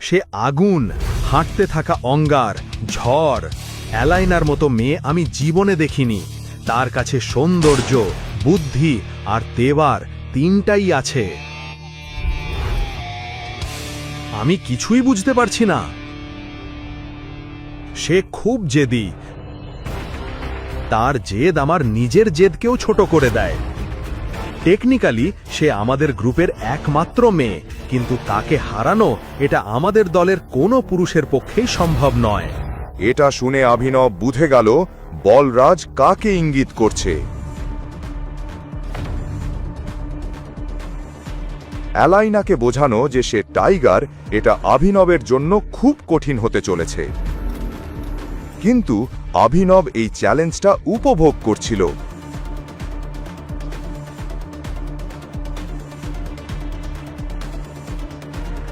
Speaker 14: সে আগুন, হাঁটতে থাকা অঙ্গার, ঝড়। অ্যালাইনার মতো মেয়ে আমি জীবনে দেখিনি। তার কাছে সৌন্দর্য, বুদ্ধি আর তেবার 3টাই আছে। আমি কিছুই বুঝতে পারছি না। সে খুব জেদি। তার জেদ আমার নিজের জেদকেও ছোট করে দেয়। টেকনিক্যালি সে আমাদের গ্রুপের একমাত্র মেয়ে, কিন্তু তাকে হারানো এটা আমাদের দলের কোনো পুরুষের পক্ষেই সম্ভব নয়।
Speaker 22: এটা শুনে অভিনব বুঝে গেল বলরাজ কাকে ইঙ্গিত করছে। অ্যালাইনাকে বোঝানো যে সে টাইগার, এটা অভিনবের জন্য খুব কঠিন হতে চলেছে। কিন্তু অভিনব এই চ্যালেঞ্জটা উপভোগ করছিল।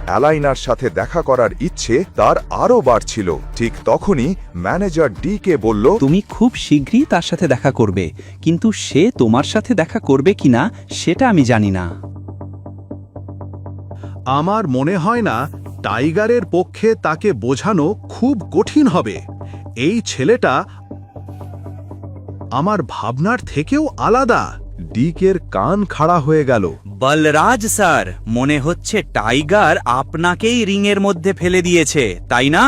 Speaker 22: অ্যালাইনার সাথে দেখা করার ইচ্ছে তার আরও বাড়ছিল। ঠিক তখনই ম্যানেজার ডি কে বলল,
Speaker 5: তুমি খুব শীঘ্রই তার সাথে দেখা করবে, কিন্তু সে তোমার সাথে দেখা করবে কিনা সেটা আমি জানি না।
Speaker 17: আমার মনে হয় না টাইগারের পক্ষে তাকে বোঝানো খুব কঠিন হবে। এই ছেলেটা আমার ভাবনার থেকেও আলাদা।
Speaker 22: ডিকের কান খাড়া হয়ে গেল।
Speaker 5: বলরাজ স্যার, মনে হচ্ছে টাইগার আপনাকেই রিংয়ের মধ্যে ফেলে দিয়েছে, তাই না?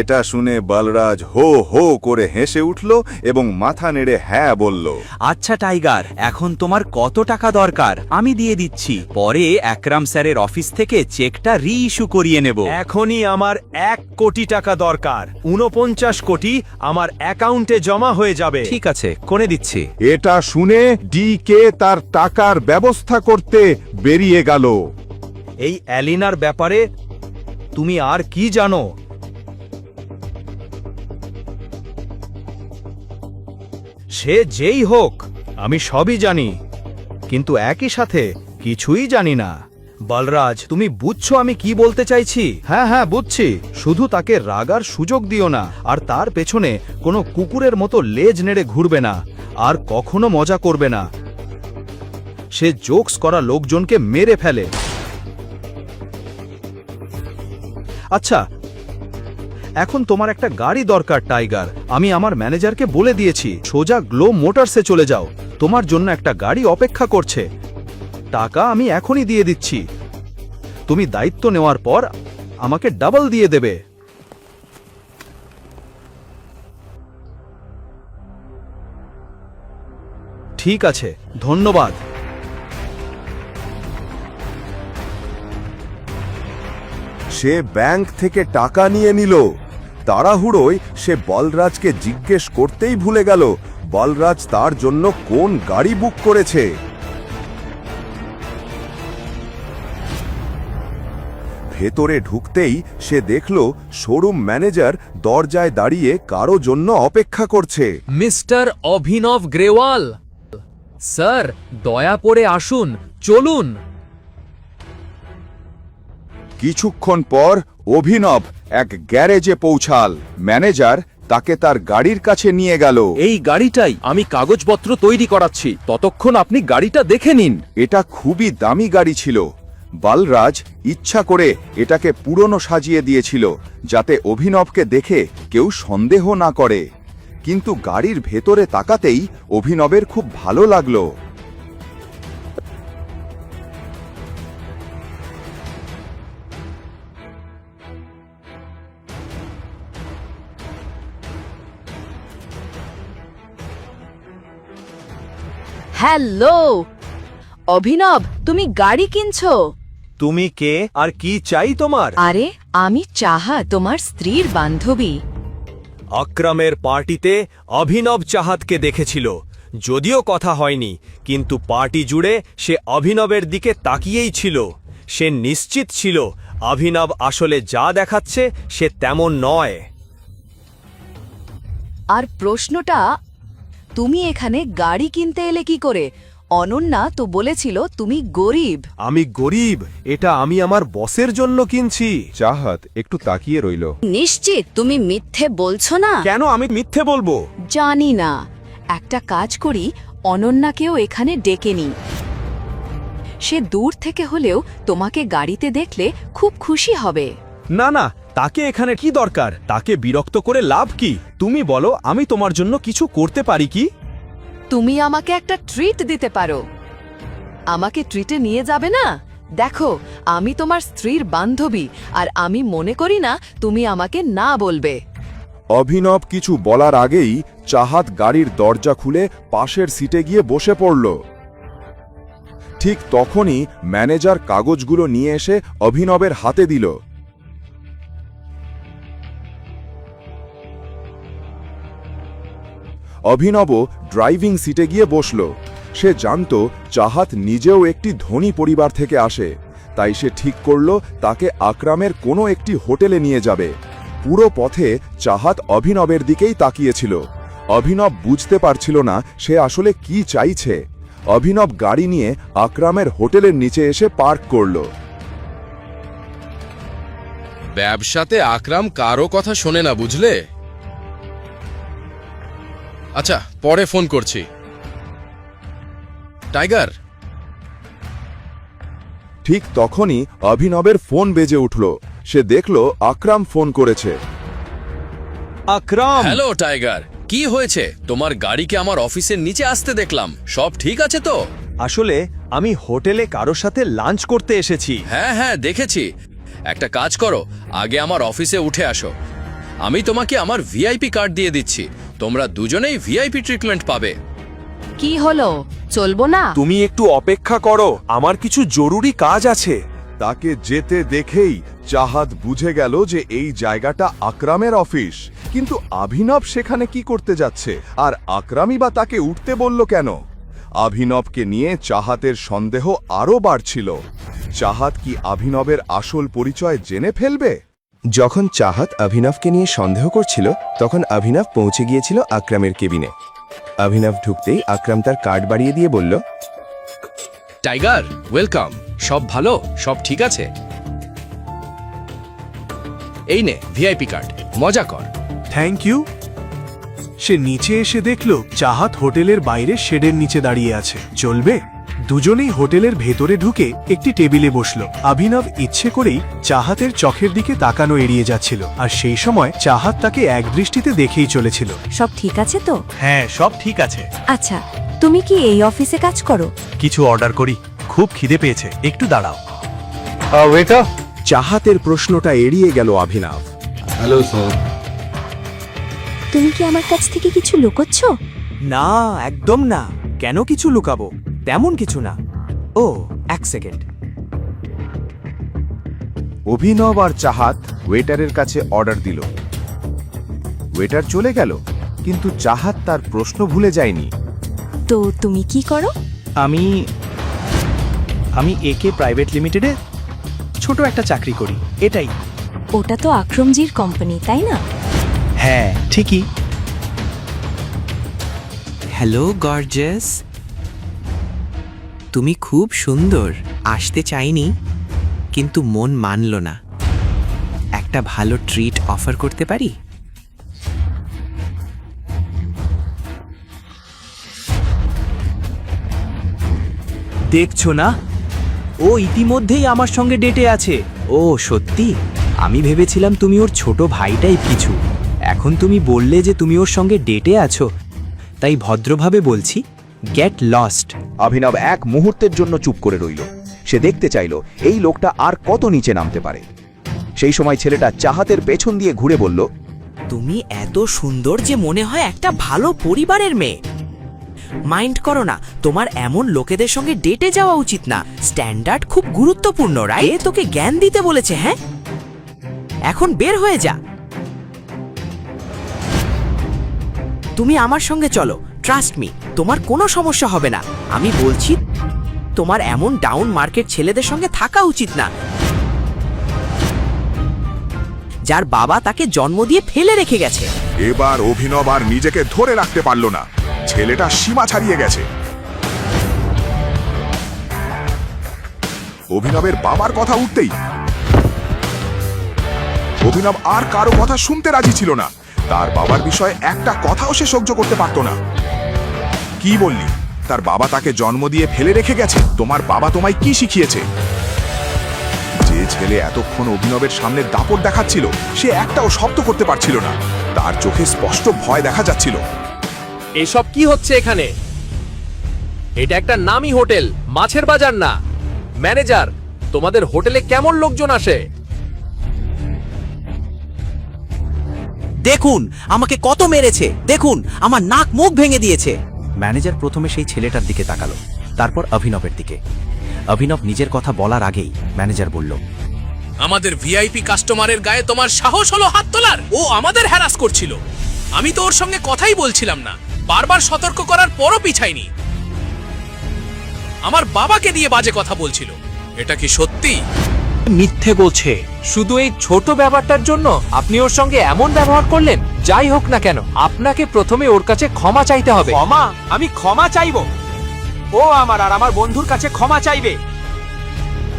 Speaker 22: এটা শুনে বলরাজ হো হো করে হেসে উঠল এবং মাথা নেড়ে হ্যাঁ বলল।
Speaker 5: আচ্ছা টাইগার, এখন তোমার কত টাকা দরকার? আমি দিয়ে দিচ্ছি। পরে আকরাম স্যারের অফিস থেকে চেকটা রি-ইস্যু করিয়ে নেব।
Speaker 14: এখনই আমার 1 কোটি টাকা দরকার। 49 কোটি আমার অ্যাকাউন্টে জমা হয়ে যাবে।
Speaker 5: ঠিক আছে, করে দিচ্ছি।
Speaker 22: এটা শুনে ডিকে তার টাকার ব্যবস্থা করতে বেরিয়ে গেল।
Speaker 14: এই অ্যালিনার ব্যাপারে তুমি আর কি জানো? সে যেই হোক, আমি সবই জানি, কিন্তু একই সাথে কিছুই জানি না। বলরাজ, তুমি বুঝছো আমি কি বলতে চাইছি? হ্যাঁ হ্যাঁ বুঝছি। শুধু তাকে রাগার সুযোগ দিও না, আর তার পেছনে কোনো কুকুরের মতো লেজ নেড়ে ঘুরবে না, আর কখনো মজা করবে না। সে জোকস করা লোকজনকে মেরে ফেলে। আচ্ছা, এখন তোমার একটা গাড়ি দরকার টাইগার। আমি আমার ম্যানেজারকে বলে দিয়েছি, সোজা গ্লো মোটরসে চলে যাও, তোমার জন্য একটা গাড়ি অপেক্ষা করছে। টাকা আমি এখনই দিয়ে দিচ্ছি, তুমি দায়িত্ব নেওয়ার পর আমাকে ডাবল দিয়ে দেবে। ঠিক আছে, ধন্যবাদ।
Speaker 8: সে ব্যাংক থেকে টাকা নিয়ে নিল। তাড়াহুড়োয় সে বলরাজকে জিজ্ঞেস করতেই ভুলে গেল বলরাজ তার জন্য কোন গাড়ি বুক করেছে। ভেতরে ঢুকতেই সে দেখল শোরুম ম্যানেজার দরজায় দাঁড়িয়ে কারো জন্য অপেক্ষা করছে।
Speaker 2: মিস্টার অভিনব গ্রেওয়াল, স্যার দয়া করে আসুন, চলুন।
Speaker 8: কিছুক্ষণ পর অভিনব এক গ্যারেজে পৌঁছাল। ম্যানেজার তাকে তার গাড়ির কাছে নিয়ে গেল।
Speaker 12: এই গাড়িটাই আমি কাগজপত্র তৈরি করাচ্ছি, ততক্ষণ আপনি গাড়িটা দেখে নিন।
Speaker 8: এটা খুবই দামি গাড়ি ছিল। বলরাজ ইচ্ছা করে এটাকে পুরনো সাজিয়ে দিয়েছিল যাতে অভিনবকে দেখে কেউ সন্দেহ না করে, কিন্তু গাড়ির ভেতরে তাকাতেই অভিনবের খুব ভালো লাগলো।
Speaker 1: হ্যালো অভিনব, তুমি গাড়ি কিনছো?
Speaker 14: তুমি কে আর কি চাই তোমার?
Speaker 1: আরে আমি চাহা, তোমার স্ত্রীর বান্ধবী।
Speaker 14: আকরামের পার্টিতে অভিনব চাহাতকে দেখেছিল, যদিও কথা হয়নি, কিন্তু পার্টি জুড়ে সে অভিনবের দিকে তাকিয়েই ছিল। সে নিশ্চিত ছিল অভিনব আসলে যা দেখাচ্ছে সে তেমন নয়।
Speaker 1: আর প্রশ্নটা, তুমি এখানে গাড়ি কিনতে এলে কি করে? অনন্যা তো বলেছিল তুমি গরিব।
Speaker 14: আমি গরিব, এটা আমি আমার বসের জন্য কিনছি।
Speaker 15: চাহাত একটু তাকিয়ে রইল।
Speaker 1: নিশ্চিত তুমি মিথ্যে বলছো না?
Speaker 14: কেন আমি মিথ্যে বলবো?
Speaker 1: জানি না, একটা কাজ করি, অনন্যাকেও এখানে ডেকে নিই। সে দূর থেকে হলেও তোমাকে গাড়িতে দেখলে খুব খুশি হবে।
Speaker 14: না না, তাকে এখানে কি দরকার? তাকে বিরক্ত করে লাভ কি? তুমি বলো, আমি তোমার জন্য কিছু করতে পারি কি?
Speaker 1: তুমি আমাকে একটা ট্রিট দিতে পারো। আমাকে ট্রিটে নিয়ে যাবে না? দেখো, আমি তোমার স্ত্রীর বান্ধবী, আর আমি মনে করি না তুমি আমাকে না বলবে।
Speaker 8: অভিনব কিছু বলার আগেই চাহাত গাড়ির দরজা খুলে পাশের সিটে গিয়ে বসে পড়ল। ঠিক তখনই ম্যানেজার কাগজগুলো নিয়ে এসে অভিনবের হাতে দিল। অভিনব ড্রাইভিং সিটে গিয়ে বসল। সে জানত চাহাত নিজেও একটি ধনী পরিবার থেকে আসে, তাই সে ঠিক করল তাকে আকরামের কোনো একটি হোটেলে নিয়ে যাবে। পুরো পথে চাহাত অভিনবের দিকেই তাকিয়েছিল। অভিনব বুঝতে পারছিল না সে আসলে কি চাইছে। অভিনব গাড়ি নিয়ে আকরামের হোটেলের নিচে এসে পার্ক করল।
Speaker 3: ব্যবসাতে আকরাম কারো কথা শোনে না, বুঝলে? আচ্ছা, পরে ফোন করছি। টাইগার।
Speaker 8: ঠিক তখনই অভিনবের ফোন বেজে উঠল। সে দেখল আকরাম ফোন করেছে।
Speaker 14: আকরাম!
Speaker 3: হ্যালো টাইগার, কি হয়েছে? তোমার গাড়িকে আমার অফিসের নিচে আসতে দেখলাম, সব ঠিক আছে তো?
Speaker 14: আসলে আমি হোটেলে কারো সাথে লাঞ্চ করতে এসেছি।
Speaker 3: হ্যাঁ হ্যাঁ, দেখেছি। একটা কাজ করো, আগে আমার অফিসে উঠে আসো। আমি তোমাকে আমার ভিআইপি কার্ড দিয়ে দিচ্ছি, তোমরা দুজনেই ভিআইপি ট্রিটমেন্ট পাবে।
Speaker 1: কি হলো, চলবো না?
Speaker 14: তুমি একটু অপেক্ষা করো, আমার কিছু জরুরি কাজ আছে।
Speaker 8: তাকে যেতে দেখেই চাহাত বুঝে গেল যে এই জায়গাটা আকরামের অফিস, কিন্তু অভিনব সেখানে কি করতে যাচ্ছে, আর আকরামই বা তাকে উঠতে বলল কেন? অভিনবকে নিয়ে চাহাতের সন্দেহ আরও বাড়ছিল। চাহাত কি অভিনবের আসল পরিচয় জেনে ফেলবে?
Speaker 7: যখন চাহাত অভিনবকে নিয়ে সন্দেহ করছিল, তখন অভিনব পৌঁছে গিয়েছিল আকরামের কেবিনে। অভিনব ঢুকতেই আকরাম তার কার্ড বাড়িয়ে দিয়ে বলল,
Speaker 3: টাইগার, ওয়েলকাম। সব ভালো? সব ঠিক আছে? এই নে ভিআইপি কার্ড, মজা কর।
Speaker 9: Thank you. সে নিচে এসে দেখল চাহাত হোটেলের বাইরে শেডের নিচে দাঁড়িয়ে আছে। চলবে? দুজনেই হোটেলের ভেতরে ঢুকে একটি টেবিলে বসল। অভিনব ইচ্ছে করেই চাহাতের চোখের দিকে তাকানো এড়িয়ে যাচ্ছিল, আর সেই সময় চাহাত তাকে একদৃষ্টিতে দেখেই চলেছিল।
Speaker 11: সব ঠিক আছে তো?
Speaker 14: হ্যাঁ, সব ঠিক আছে।
Speaker 11: আচ্ছা, তুমি কি এই অফিসে কাজ করো?
Speaker 14: কিছু অর্ডার করি, খুব খিদে পেয়েছে, একটু দাঁড়াও।
Speaker 7: চাহাতের প্রশ্নটা এড়িয়ে গেল অভিনব।
Speaker 15: Hello sir.
Speaker 11: তুমি কি আমার কাছ থেকে কিছু লুকোচ্ছ?
Speaker 2: না, একদম না। কেন কিছু লুকাবো? তেমন কিছু না। ও, এক সেকেন্ড।
Speaker 7: অভিনব আর চাহাত ওয়েটারের কাছে অর্ডার দিল। ওয়েটার চলে গেল, কিন্তু চাহাত তার প্রশ্ন ভুলে যায়নি।
Speaker 11: তো তুমি কি করো?
Speaker 14: আমি একে প্রাইভেট লিমিটেডে ছোট একটা চাকরি করি, এটাই।
Speaker 11: ওটা তো আক্রমজির কোম্পানি, তাই না?
Speaker 14: হ্যাঁ, ঠিকই।
Speaker 19: হ্যালো গর্জাস, তুমি খুব সুন্দর। আসতে চাইনি, কিন্তু মন মানল না। একটা ভালো ট্রিট অফার করতে পারি?
Speaker 2: দেখছো না, ও ইতিমধ্যেই আমার সঙ্গে ডেটে আছে। ও সত্যি? আমি ভেবেছিলাম তুমি ওর ছোট ভাইটাই কিছু। এখন তুমি বললে যে তুমি ওর সঙ্গে ডেটে আছো, তাই ভদ্রভাবে বলছি, গেট লস্ট।
Speaker 7: অভিনব এক মুহূর্তের জন্য চুপ করে রইল। সে দেখতে চাইল এই লোকটা আর কত নিচে নামতে পারে। সেই সময় ছেলেটা চাহাতের পেছন দিয়ে ঘুরে বলল,
Speaker 19: তুমি এত সুন্দর যে মনে হয় একটা ভালো পরিবারের মেয়ে। মাইন্ড করো না, তোমার এমন লোকেদের সঙ্গে ডেটে যাওয়া উচিত না। স্ট্যান্ডার্ড খুব গুরুত্বপূর্ণ, রাইট? এ তোকে জ্ঞান দিতে বলেছে, হ্যাঁ? এখন বের হয়ে যা। তুমি আমার সঙ্গে চলো, ট্রাস্ট মি, তোমার কোনো সমস্যা হবে না। আমি বলছি, তোমার এমন ডাউন মার্কেট ছেলেদের সঙ্গে থাকা উচিত না, যার বাবা তাকে জন্ম দিয়ে ফেলে রেখে গেছে।
Speaker 8: এবার অভিনব আর নিজেকে ধরে রাখতে পারল না। ছেলেটা সীমা ছাড়িয়ে গেছে। অভিনবের বাবার কথা উঠতেই অভিনব আর কারো কথা শুনতে রাজি ছিল না। তার বাবার বিষয়ে একটা কথাও সে সহ্য করতে পারত না। কি বললি? তার বাবা তাকে জন্ম দিয়ে ফেলে রেখে গেছে? তোমার বাবা তোমায় কি শিখিয়েছে? যে ছেলে এতক্ষণ অভিনবের সামনে দাপট দেখাচ্ছিল, সে একটাও শব্দ করতে পারছিল না। তার চোখে স্পষ্ট ভয় দেখা যাচ্ছিল।
Speaker 10: এসব কি হচ্ছে এখানে? এটা একটা নামি হোটেল, মাছের বাজার না। ম্যানেজার, তোমাদের হোটেলে কেমন লোকজন আসে?
Speaker 19: দেখুন আমাকে কত মেরেছে, দেখুন আমার নাক মুখ ভেঙে দিয়েছে।
Speaker 2: ম্যানেজার প্রথমে সেই ছেলেটার দিকে তাকালো, তারপর অভিনবের দিকে। অভিনব নিজের কথা বলার আগেই ম্যানেজার বলল,
Speaker 10: আমাদের ভিআইপি কাস্টমারের গায়ে তোমার সাহস হলো হাত তোলার? ও আমাদের হ্যারাস করছিল। আমি তো ওর সঙ্গে কথাই বলছিলাম না, বারবার সতর্ক করার পরও পিছাইনি। আমার বাবাকে দিয়ে বাজে কথা বলছিল। এটা কি সত্যি?
Speaker 14: মিথ্যে বলছে। শুধু এই ছোট ব্যাপারটার জন্য আপনি ওর সঙ্গে এমন ব্যবহার করলেন? যাই হোক না কেন, আপনাকে প্রথমে ওর কাছে ক্ষমা চাইতে হবে। ক্ষমা? আমি ক্ষমা চাইবো? ও আমার আর আমার বন্ধুর কাছে ক্ষমা চাইবে?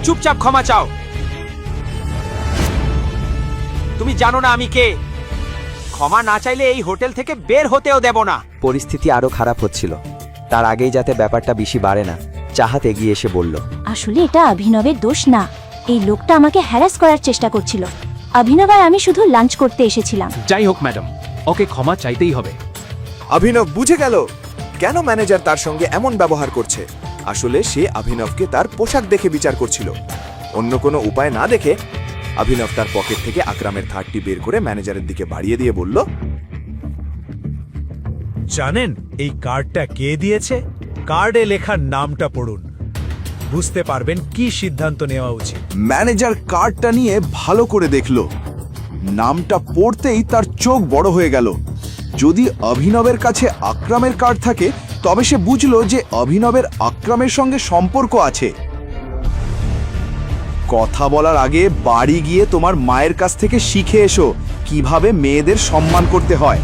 Speaker 14: চুপচাপ ক্ষমা চাও। তুমি জানো না আমি কে? ক্ষমা না চাইলে এই হোটেল থেকে বের হতেও দেব না।
Speaker 2: পরিস্থিতি আরো খারাপ হচ্ছিল। তার আগেই যাতে ব্যাপারটা বেশি বাড়ে না, চাহাত এগিয়ে এসে বলল,
Speaker 11: আসলে এটা অভিনবের দোষ না। এই লোকটা আমাকে হ্যারাস করার চেষ্টা করছিল। অভিনব আর আমি শুধু লাঞ্চ করতে এসেছিলাম।
Speaker 14: যাই হোক ম্যাডাম, ওকে ক্ষমা চাইতেই হবে।
Speaker 18: অভিনব বুঝে গেল কেন ম্যানেজার তার সঙ্গে এমন ব্যবহার করছে। আসলে সে অভিনবকে তার পোশাক দেখে বিচার করছিল। অন্য কোনো উপায় না দেখে অভিনব তার পকেট থেকে আকরামের থার্ডটি বের করে ম্যানেজারের দিকে বাড়িয়ে দিয়ে বলল,
Speaker 14: জানেন এই কার্ডটা কে দিয়েছে? কার্ডে লেখার নামটা পড়ুন, বুঝতে পারবেন কি সিদ্ধান্ত নেওয়া উচিত।
Speaker 22: ম্যানেজার কার্ডটা নিয়ে ভালো করে দেখল। নামটা পড়তেই তার চোখ বড় হয়ে গেল। যদি অভিনবের কাছে আকরামের কার্ড থাকে, তবে সে বুঝল যে অভিনবের আকরামের সঙ্গে সম্পর্ক আছে। কথা বলার আগে বাড়ি গিয়ে তোমার মায়ের কাছ থেকে শিখে এসো কিভাবে মেয়েদের সম্মান করতে হয়।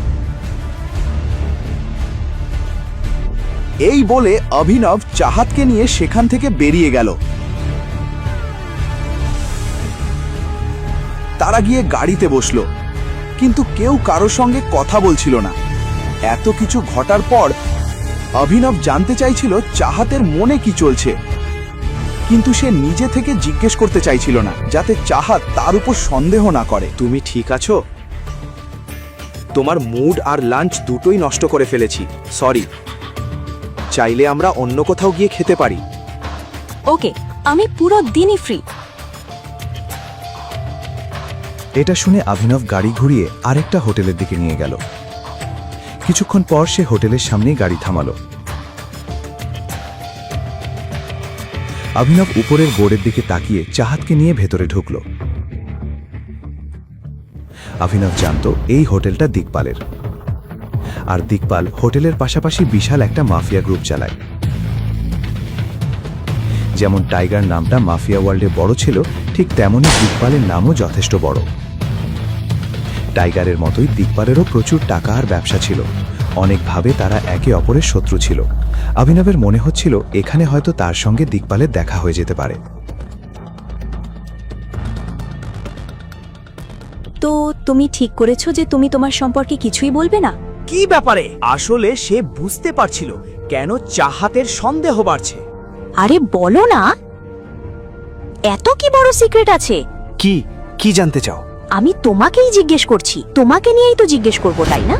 Speaker 22: এই বলে অভিনব চাহাতকে নিয়ে সেখান থেকে বেরিয়ে গেল। তারা গিয়ে গাড়িতে বসলো, কিন্তু কেউ কারোর সঙ্গে কথা বলছিল না। এত কিছু ঘটার পর অভিনব জানতে চাইছিল চাহাতের মনে কি চলছে, কিন্তু সে নিজে থেকে জিজ্ঞেস করতে চাইছিল না, যাতে চাহাত তার উপর সন্দেহ না করে।
Speaker 2: তুমি ঠিক আছো? তোমার মুড আর লাঞ্চ দুটোই নষ্ট করে ফেলেছি, সরি। চাইলে আমরা অন্য কোথাও গিয়ে খেতে পারি।
Speaker 11: ওকে, আমি পুরো দিনই ফ্রি।
Speaker 7: এটা শুনে অভিনব গাড়ি ঘুরিয়ে আরেকটা হোটেলের দিকে নিয়ে গেল। কিছুক্ষণ পর সে হোটেলের সামনেই গাড়ি থামালো। অভিনব উপরের বোর্ডের দিকে তাকিয়ে চাহাতকে নিয়ে ভেতরে ঢুকল। অভিনব জানত এই হোটেলটা দিকপালের, আর দিকপাল হোটেলের পাশাপাশি বিশাল একটা মাফিয়া গ্রুপ চালায়। যেমন টাইগার নামটা মাফিয়া ওয়ার্ল্ডে বড় ছিল, ঠিক তেমনই দিকপালের নামও যথেষ্ট বড়। টাইগারের মতোই দিকপালেরও প্রচুর টাকা আর ব্যবসা ছিল। অনেকভাবে তারা একে অপরের শত্রু ছিল। অভিনবের মনে হচ্ছিল এখানে হয়তো তার সঙ্গে দিকপালের দেখা হয়ে যেতে পারে।
Speaker 11: তো তুমি ঠিক করেছো যে তুমি তোমার সম্পর্কে কিছুই বলবে না?
Speaker 2: কি ব্যাপারে? আসলে সে বুঝতে পারছিল কেন চাহাতের সন্দেহ বাড়ছে।
Speaker 11: আরে বলো না, এত কি বড় সিক্রেট আছে?
Speaker 2: কি জানতে চাও?
Speaker 11: আমি তোমাকেই জিজ্ঞেস করছি, তোমাকে নিয়েই তো জিজ্ঞেস করবো, তাই না?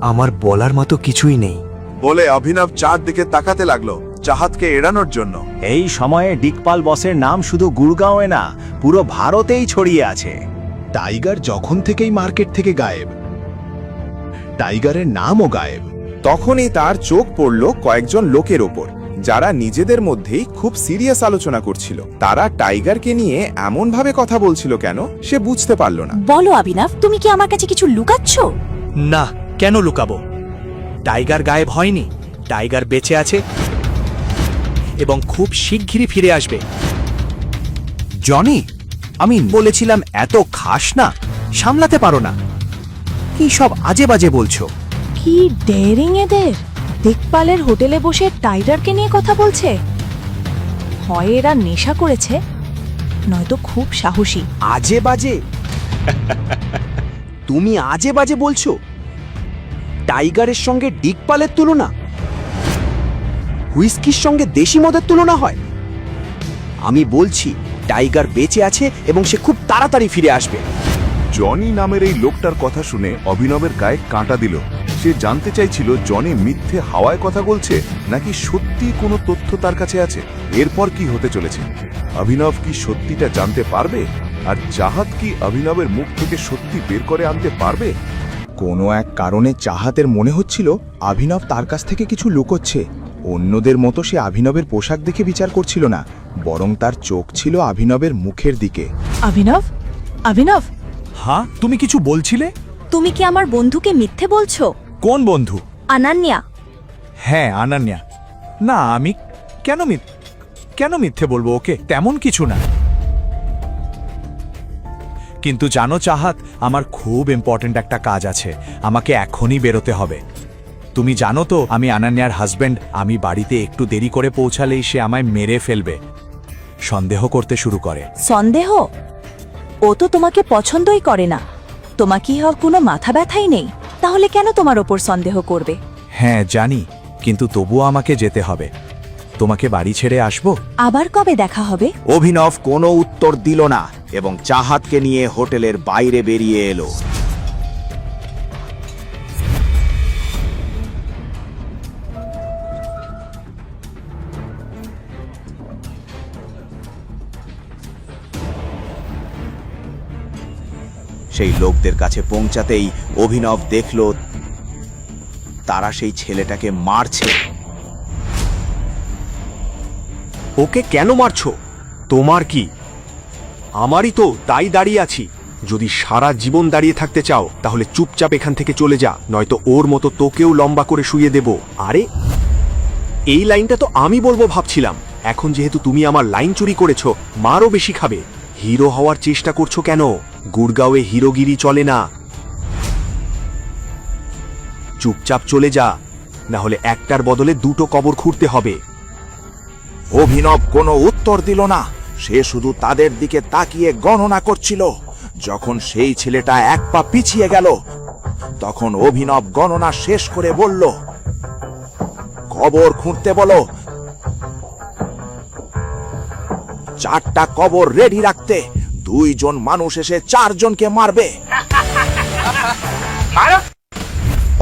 Speaker 2: আমার বলার মতো কিছুই নেই।
Speaker 22: বলে অভিনব চারদিকে তাকাতে লাগলো চাহাতকে এড়ানোর জন্য।
Speaker 2: এই সময়ে দিকপাল বসের নাম শুধু গুড়গাঁওয়ে না, পুরো ভারতেই ছড়িয়ে আছে।
Speaker 22: টাইগার যখন থেকেই মার্কেট থেকে গায়েব, টাইগারের নামও গায়েব।
Speaker 7: তখনই তার চোখ পড়ল কয়েকজন লোকের ওপর, যারা নিজেদের মধ্যেই খুব সিরিয়াস আলোচনা করছিল। তারা টাইগারকে নিয়ে এমনভাবে কথা বলছিল কেন সে বুঝতে পারল না।
Speaker 11: বলো অভিনব, তুমি কি আমার কাছে কিছু লুকাচ্ছ?
Speaker 2: না, কেন লুকাবো? টাইগার গায়েব হয়নি, টাইগার বেঁচে আছে এবং খুব শিগগিরই ফিরে আসবে। জনি, আমি বলেছিলাম এত খাস না, সামলাতে পারো না। কি সব আজে বাজে বলছো?
Speaker 11: কি ডেয়ারিং এদের! দিকপালের হোটেলে বসে টাইগারকে নিয়ে কথা বলছে। হয় এরা নেশা করেছে, নয়তো খুব সাহসী।
Speaker 2: আজে বাজে? তুমি আজে বাজে বলছো? টাইগারের সঙ্গে দিকপালের তুলনা? হুইস্কির সঙ্গে দেশি মদের তুলনা হয়? আমি বলছি টাইগার বেঁচে আছে এবং সে খুব তাড়াতাড়ি ফিরে আসবে।
Speaker 8: জনি নামের এই লোকটার কথা শুনে অভিনবের গায়ে কাঁটা দিল। সে জানতে চাইছিল জনি মিথ্যে হাওয়ায় কথা বলছে নাকি সত্যি কোনো তথ্য তার কাছে আছে। এরপর কি হতে চলেছে? অভিনব কি সত্যিটা জানতে পারবে? আর চাহাত কি অভিনবের মুখ থেকে সত্যি বের করে আনতে পারবে?
Speaker 7: কোনো এক কারণে চাহাতের মনে হচ্ছিল অভিনব তার কাছ থেকে কিছু লুকোচ্ছে। অন্যদের মতো সে অভিনবের পোশাক দেখে বিচার করছিল না, বরং তার চোখ ছিল অভিনবের মুখের দিকে।
Speaker 11: অভিনব, অভিনব,
Speaker 14: হ্যাঁ, তুমি কিছু বলছিলে?
Speaker 11: তুমি কি আমার বন্ধুকে মিথ্যে বলছো?
Speaker 14: কোন বন্ধু?
Speaker 11: অনন্যা।
Speaker 14: হ্যাঁ, অনন্যা। না, আমি কেন মিথ্যে বলবো ওকে? তেমন কিছু না। কিন্তু জানো চাহাত, আমার খুব ইম্পর্ট্যান্ট একটা কাজ আছে, আমাকে এখনই বেরোতে হবে। তুমি জানো তো আমি অনন্যার হাজব্যান্ড। আমি বাড়িতে একটু দেরি করে পৌঁছালেই সে আমায় মেরে ফেলবে। সন্দেহ করতে শুরু করে।
Speaker 11: সন্দেহ? ও তো তোমাকে পছন্দই করে না। তোমাকে আর কোনো মাথা ব্যথাই নেই, তাহলে কেন তোমার ওপর সন্দেহ করবে?
Speaker 14: হ্যাঁ জানি, কিন্তু তবুও আমাকে যেতে হবে। তোমাকে বাড়ি ছেড়ে আসবো।
Speaker 11: আবার কবে দেখা হবে?
Speaker 2: অভিনব কোনো উত্তর দিল না এবং চাহাতকে নিয়ে হোটেলের বাইরে বেরিয়ে এলো। সেই লোকদের কাছে পৌঁছাতেই অভিনব দেখল তারা সেই ছেলেটাকে মারছে।
Speaker 9: ওকে কেন মারছো? তোমার কি? আমারই তো, তাই দাঁড়িয়ে আছি। যদি সারা জীবন দাঁড়িয়ে থাকতে চাও তাহলে চুপচাপ এখান থেকে চলে যা, নয়তো ওর মতো তোকেও লম্বা করে শুয়ে দেব। আরে, এই লাইনটা তো আমি বলবো ভাবছিলাম। এখন যেহেতু তুমি আমার লাইন চুরি করেছো, মারও বেশি খাবে। হিরো হওয়ার চেষ্টা করছো কেন? গুড়গাঁওয়ে হিরোগিরি চলে না। চুপচাপ চলে যা, না হলে একটার বদলে দুটো কবর খুঁড়তে হবে।
Speaker 7: অভিনব কোনো উত্তর দিল না, সে শুধু তাদের দিকে তাকিয়ে গণনা করছিল। যখন সেই ছেলেটা এক পা পিছিয়ে গেল, তখন অভিনব গণনা শেষ করে বলল, কবর খুঁড়তে বলো। 4টা কবর রেডি রাখতে। 2 জন মানুষ এসে 4 জনকে মারবে।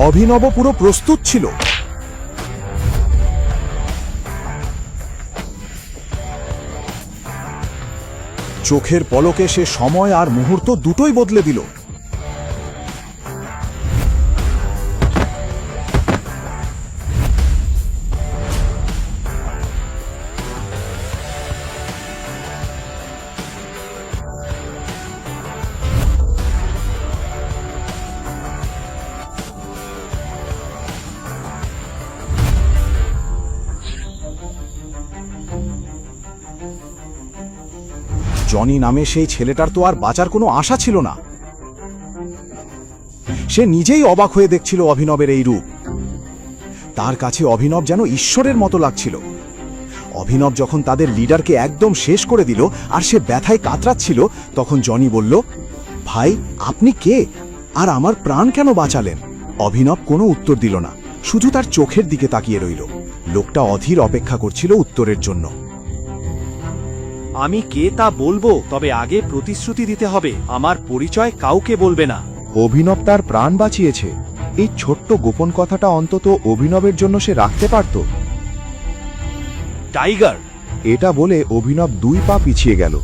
Speaker 7: অভিনব পুরো প্রস্তুত ছিল। চোখের পলকে সে সময় আর মুহূর্ত দুটোই বদলে দিল।
Speaker 9: জনি নামে সেই ছেলেটার তো আর বাঁচার কোনো আশা ছিল না। সে নিজেই অবাক হয়ে দেখছিল অভিনবের এই রূপ। তার কাছে অভিনব যেন ঈশ্বরের মতো লাগছিল। অভিনব যখন তাদের লিডারকে একদম শেষ করে দিল আর সে ব্যথায় কাতরাচ্ছিল, তখন জনি বলল, ভাই আপনি কে, আর আমার প্রাণ কেন বাঁচালেন? অভিনব কোনো উত্তর দিল না, শুধু তার চোখের দিকে তাকিয়ে রইল। লোকটা অধীর অপেক্ষা করছিল উত্তরের জন্য।
Speaker 14: আমি কে তা বলবো, তবে আগে প্রতিশ্রুতি দিতে হবে আমার পরিচয় কাউকে বলবে না।
Speaker 15: অভিনব তার প্রাণ বাঁচিয়েছে, এই ছোট্ট গোপন কথাটা অন্তত অভিনবের জন্য সে রাখতে পারত।
Speaker 14: টাইগার!
Speaker 15: এটা বলে অভিনব 2 পা পিছিয়ে গেল।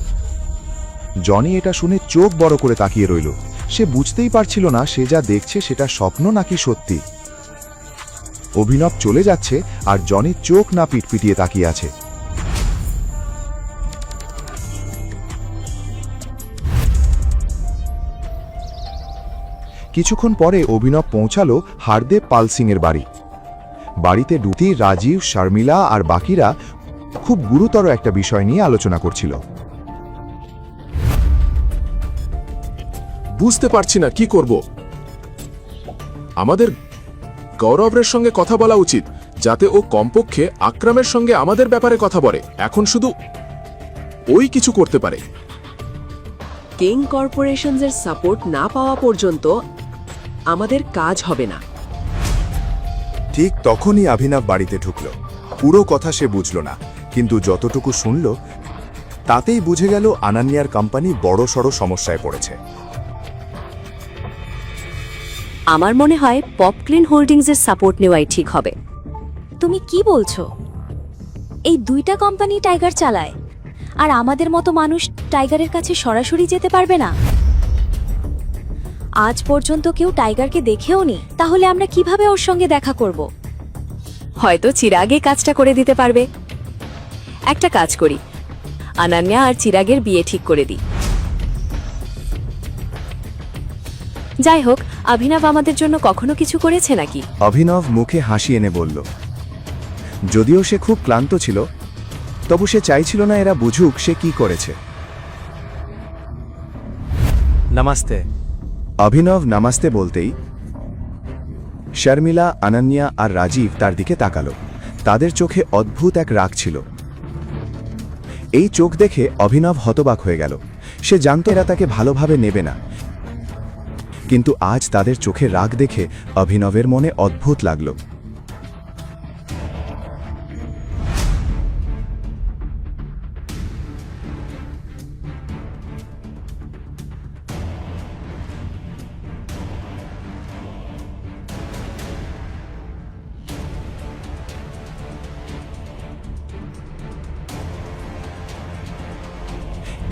Speaker 15: জনি এটা শুনে চোখ বড় করে তাকিয়ে রইল। সে বুঝতেই পারছিল না সে যা দেখছে সেটা স্বপ্ন নাকি সত্যি। অভিনব চলে যাচ্ছে আর জনি চোখ না পিটপিটিয়ে তাকিয়ে আছে। কিছুক্ষণ পরে অভিনব পৌঁছালো হারদেব পাল সিংয়ের বাড়ি। বাড়িতে ঢুকতেই রাজীব, শর্মিলা আর বাকিরা খুব গুরুতর একটা বিষয় নিয়ে আলোচনা করছিল।
Speaker 9: বুঝতে পারছি না কি করব। আমাদের গৌরবের সঙ্গে কথা বলা উচিত, যাতে ও কমপক্ষে আকরামের সঙ্গে আমাদের ব্যাপারে কথা বলে। এখন শুধু ওই কিছু করতে পারে।
Speaker 6: কিং কর্পোরেশনসের সাপোর্ট না পাওয়া পর্যন্ত আমাদের কাজ হবে না।
Speaker 7: ঠিক তখনই অভিনব বাড়িতে ঢুকল। পুরো কথা সে বুঝল না, কিন্তু যতটুকু শুনল তাতেই বুঝে গেল আনান্যার কোম্পানি বড়সড় সমস্যায় পড়েছে।
Speaker 11: আমার মনে হয় পপক্লিন হোল্ডিংসের সাপোর্ট নেওয়াই ঠিক হবে। তুমি কি বলছো? এই 2টা কোম্পানি টাইগার চালায়, আর আমাদের মতো মানুষ টাইগারের কাছে সরাসরি যেতে পারবে না। আজ পর্যন্ত কেউ টাইগারকে দেখেও নি, তাহলে আমরা কিভাবে ওর সঙ্গে দেখা করব? হয়তো চিরাগে কাজটা করে দিতে পারবে। একটা কাজ করি, আনান্যা আর চিরাগের বিয়ে ঠিক করে দিই। যাই হোক, অভিনব আমাদের জন্য কখনো কিছু করেছে নাকি?
Speaker 7: অভিনব মুখে হাসি এনে বলল। যদিও সে খুব ক্লান্ত ছিল, তবু সে চাইছিল না এরা বুঝুক সে কি করেছে।
Speaker 14: নমস্তে।
Speaker 7: অভিনব নামাস্তে বলতেই শর্মিলা, আনান্যা আর রাজীব তার দিকে তাকালো। তাদের চোখে অদ্ভুত এক রাগ ছিল। এই চোখ দেখে অভিনব হতবাক হয়ে গেল। সে জানত এরা তাকে ভালোভাবে নেবে না, কিন্তু আজ তাদের চোখে রাগ দেখে অভিনবের মনে অদ্ভুত লাগল।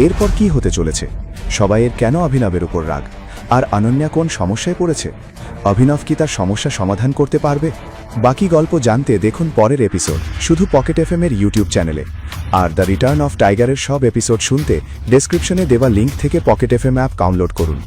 Speaker 7: এরপর কি হতে চলেছে? সবাইয়ের কেন অভিনবের উপর রাগ? আর অনন্যা কোন সমস্যায় পড়েছে? অভিনব কি তার সমস্যা সমাধান করতে পারবে? বাকি গল্প জানতে দেখুন পরের এপিসোড শুধু পকেট এফএম এর ইউটিউব চ্যানেলে। আর দ্য রিটার্ন অফ টাইগারের সব এপিসোড শুনতে ডেসক্রিপশনে দেওয়া লিঙ্ক থেকে পকেট এফএম অ্যাপ ডাউনলোড করুন।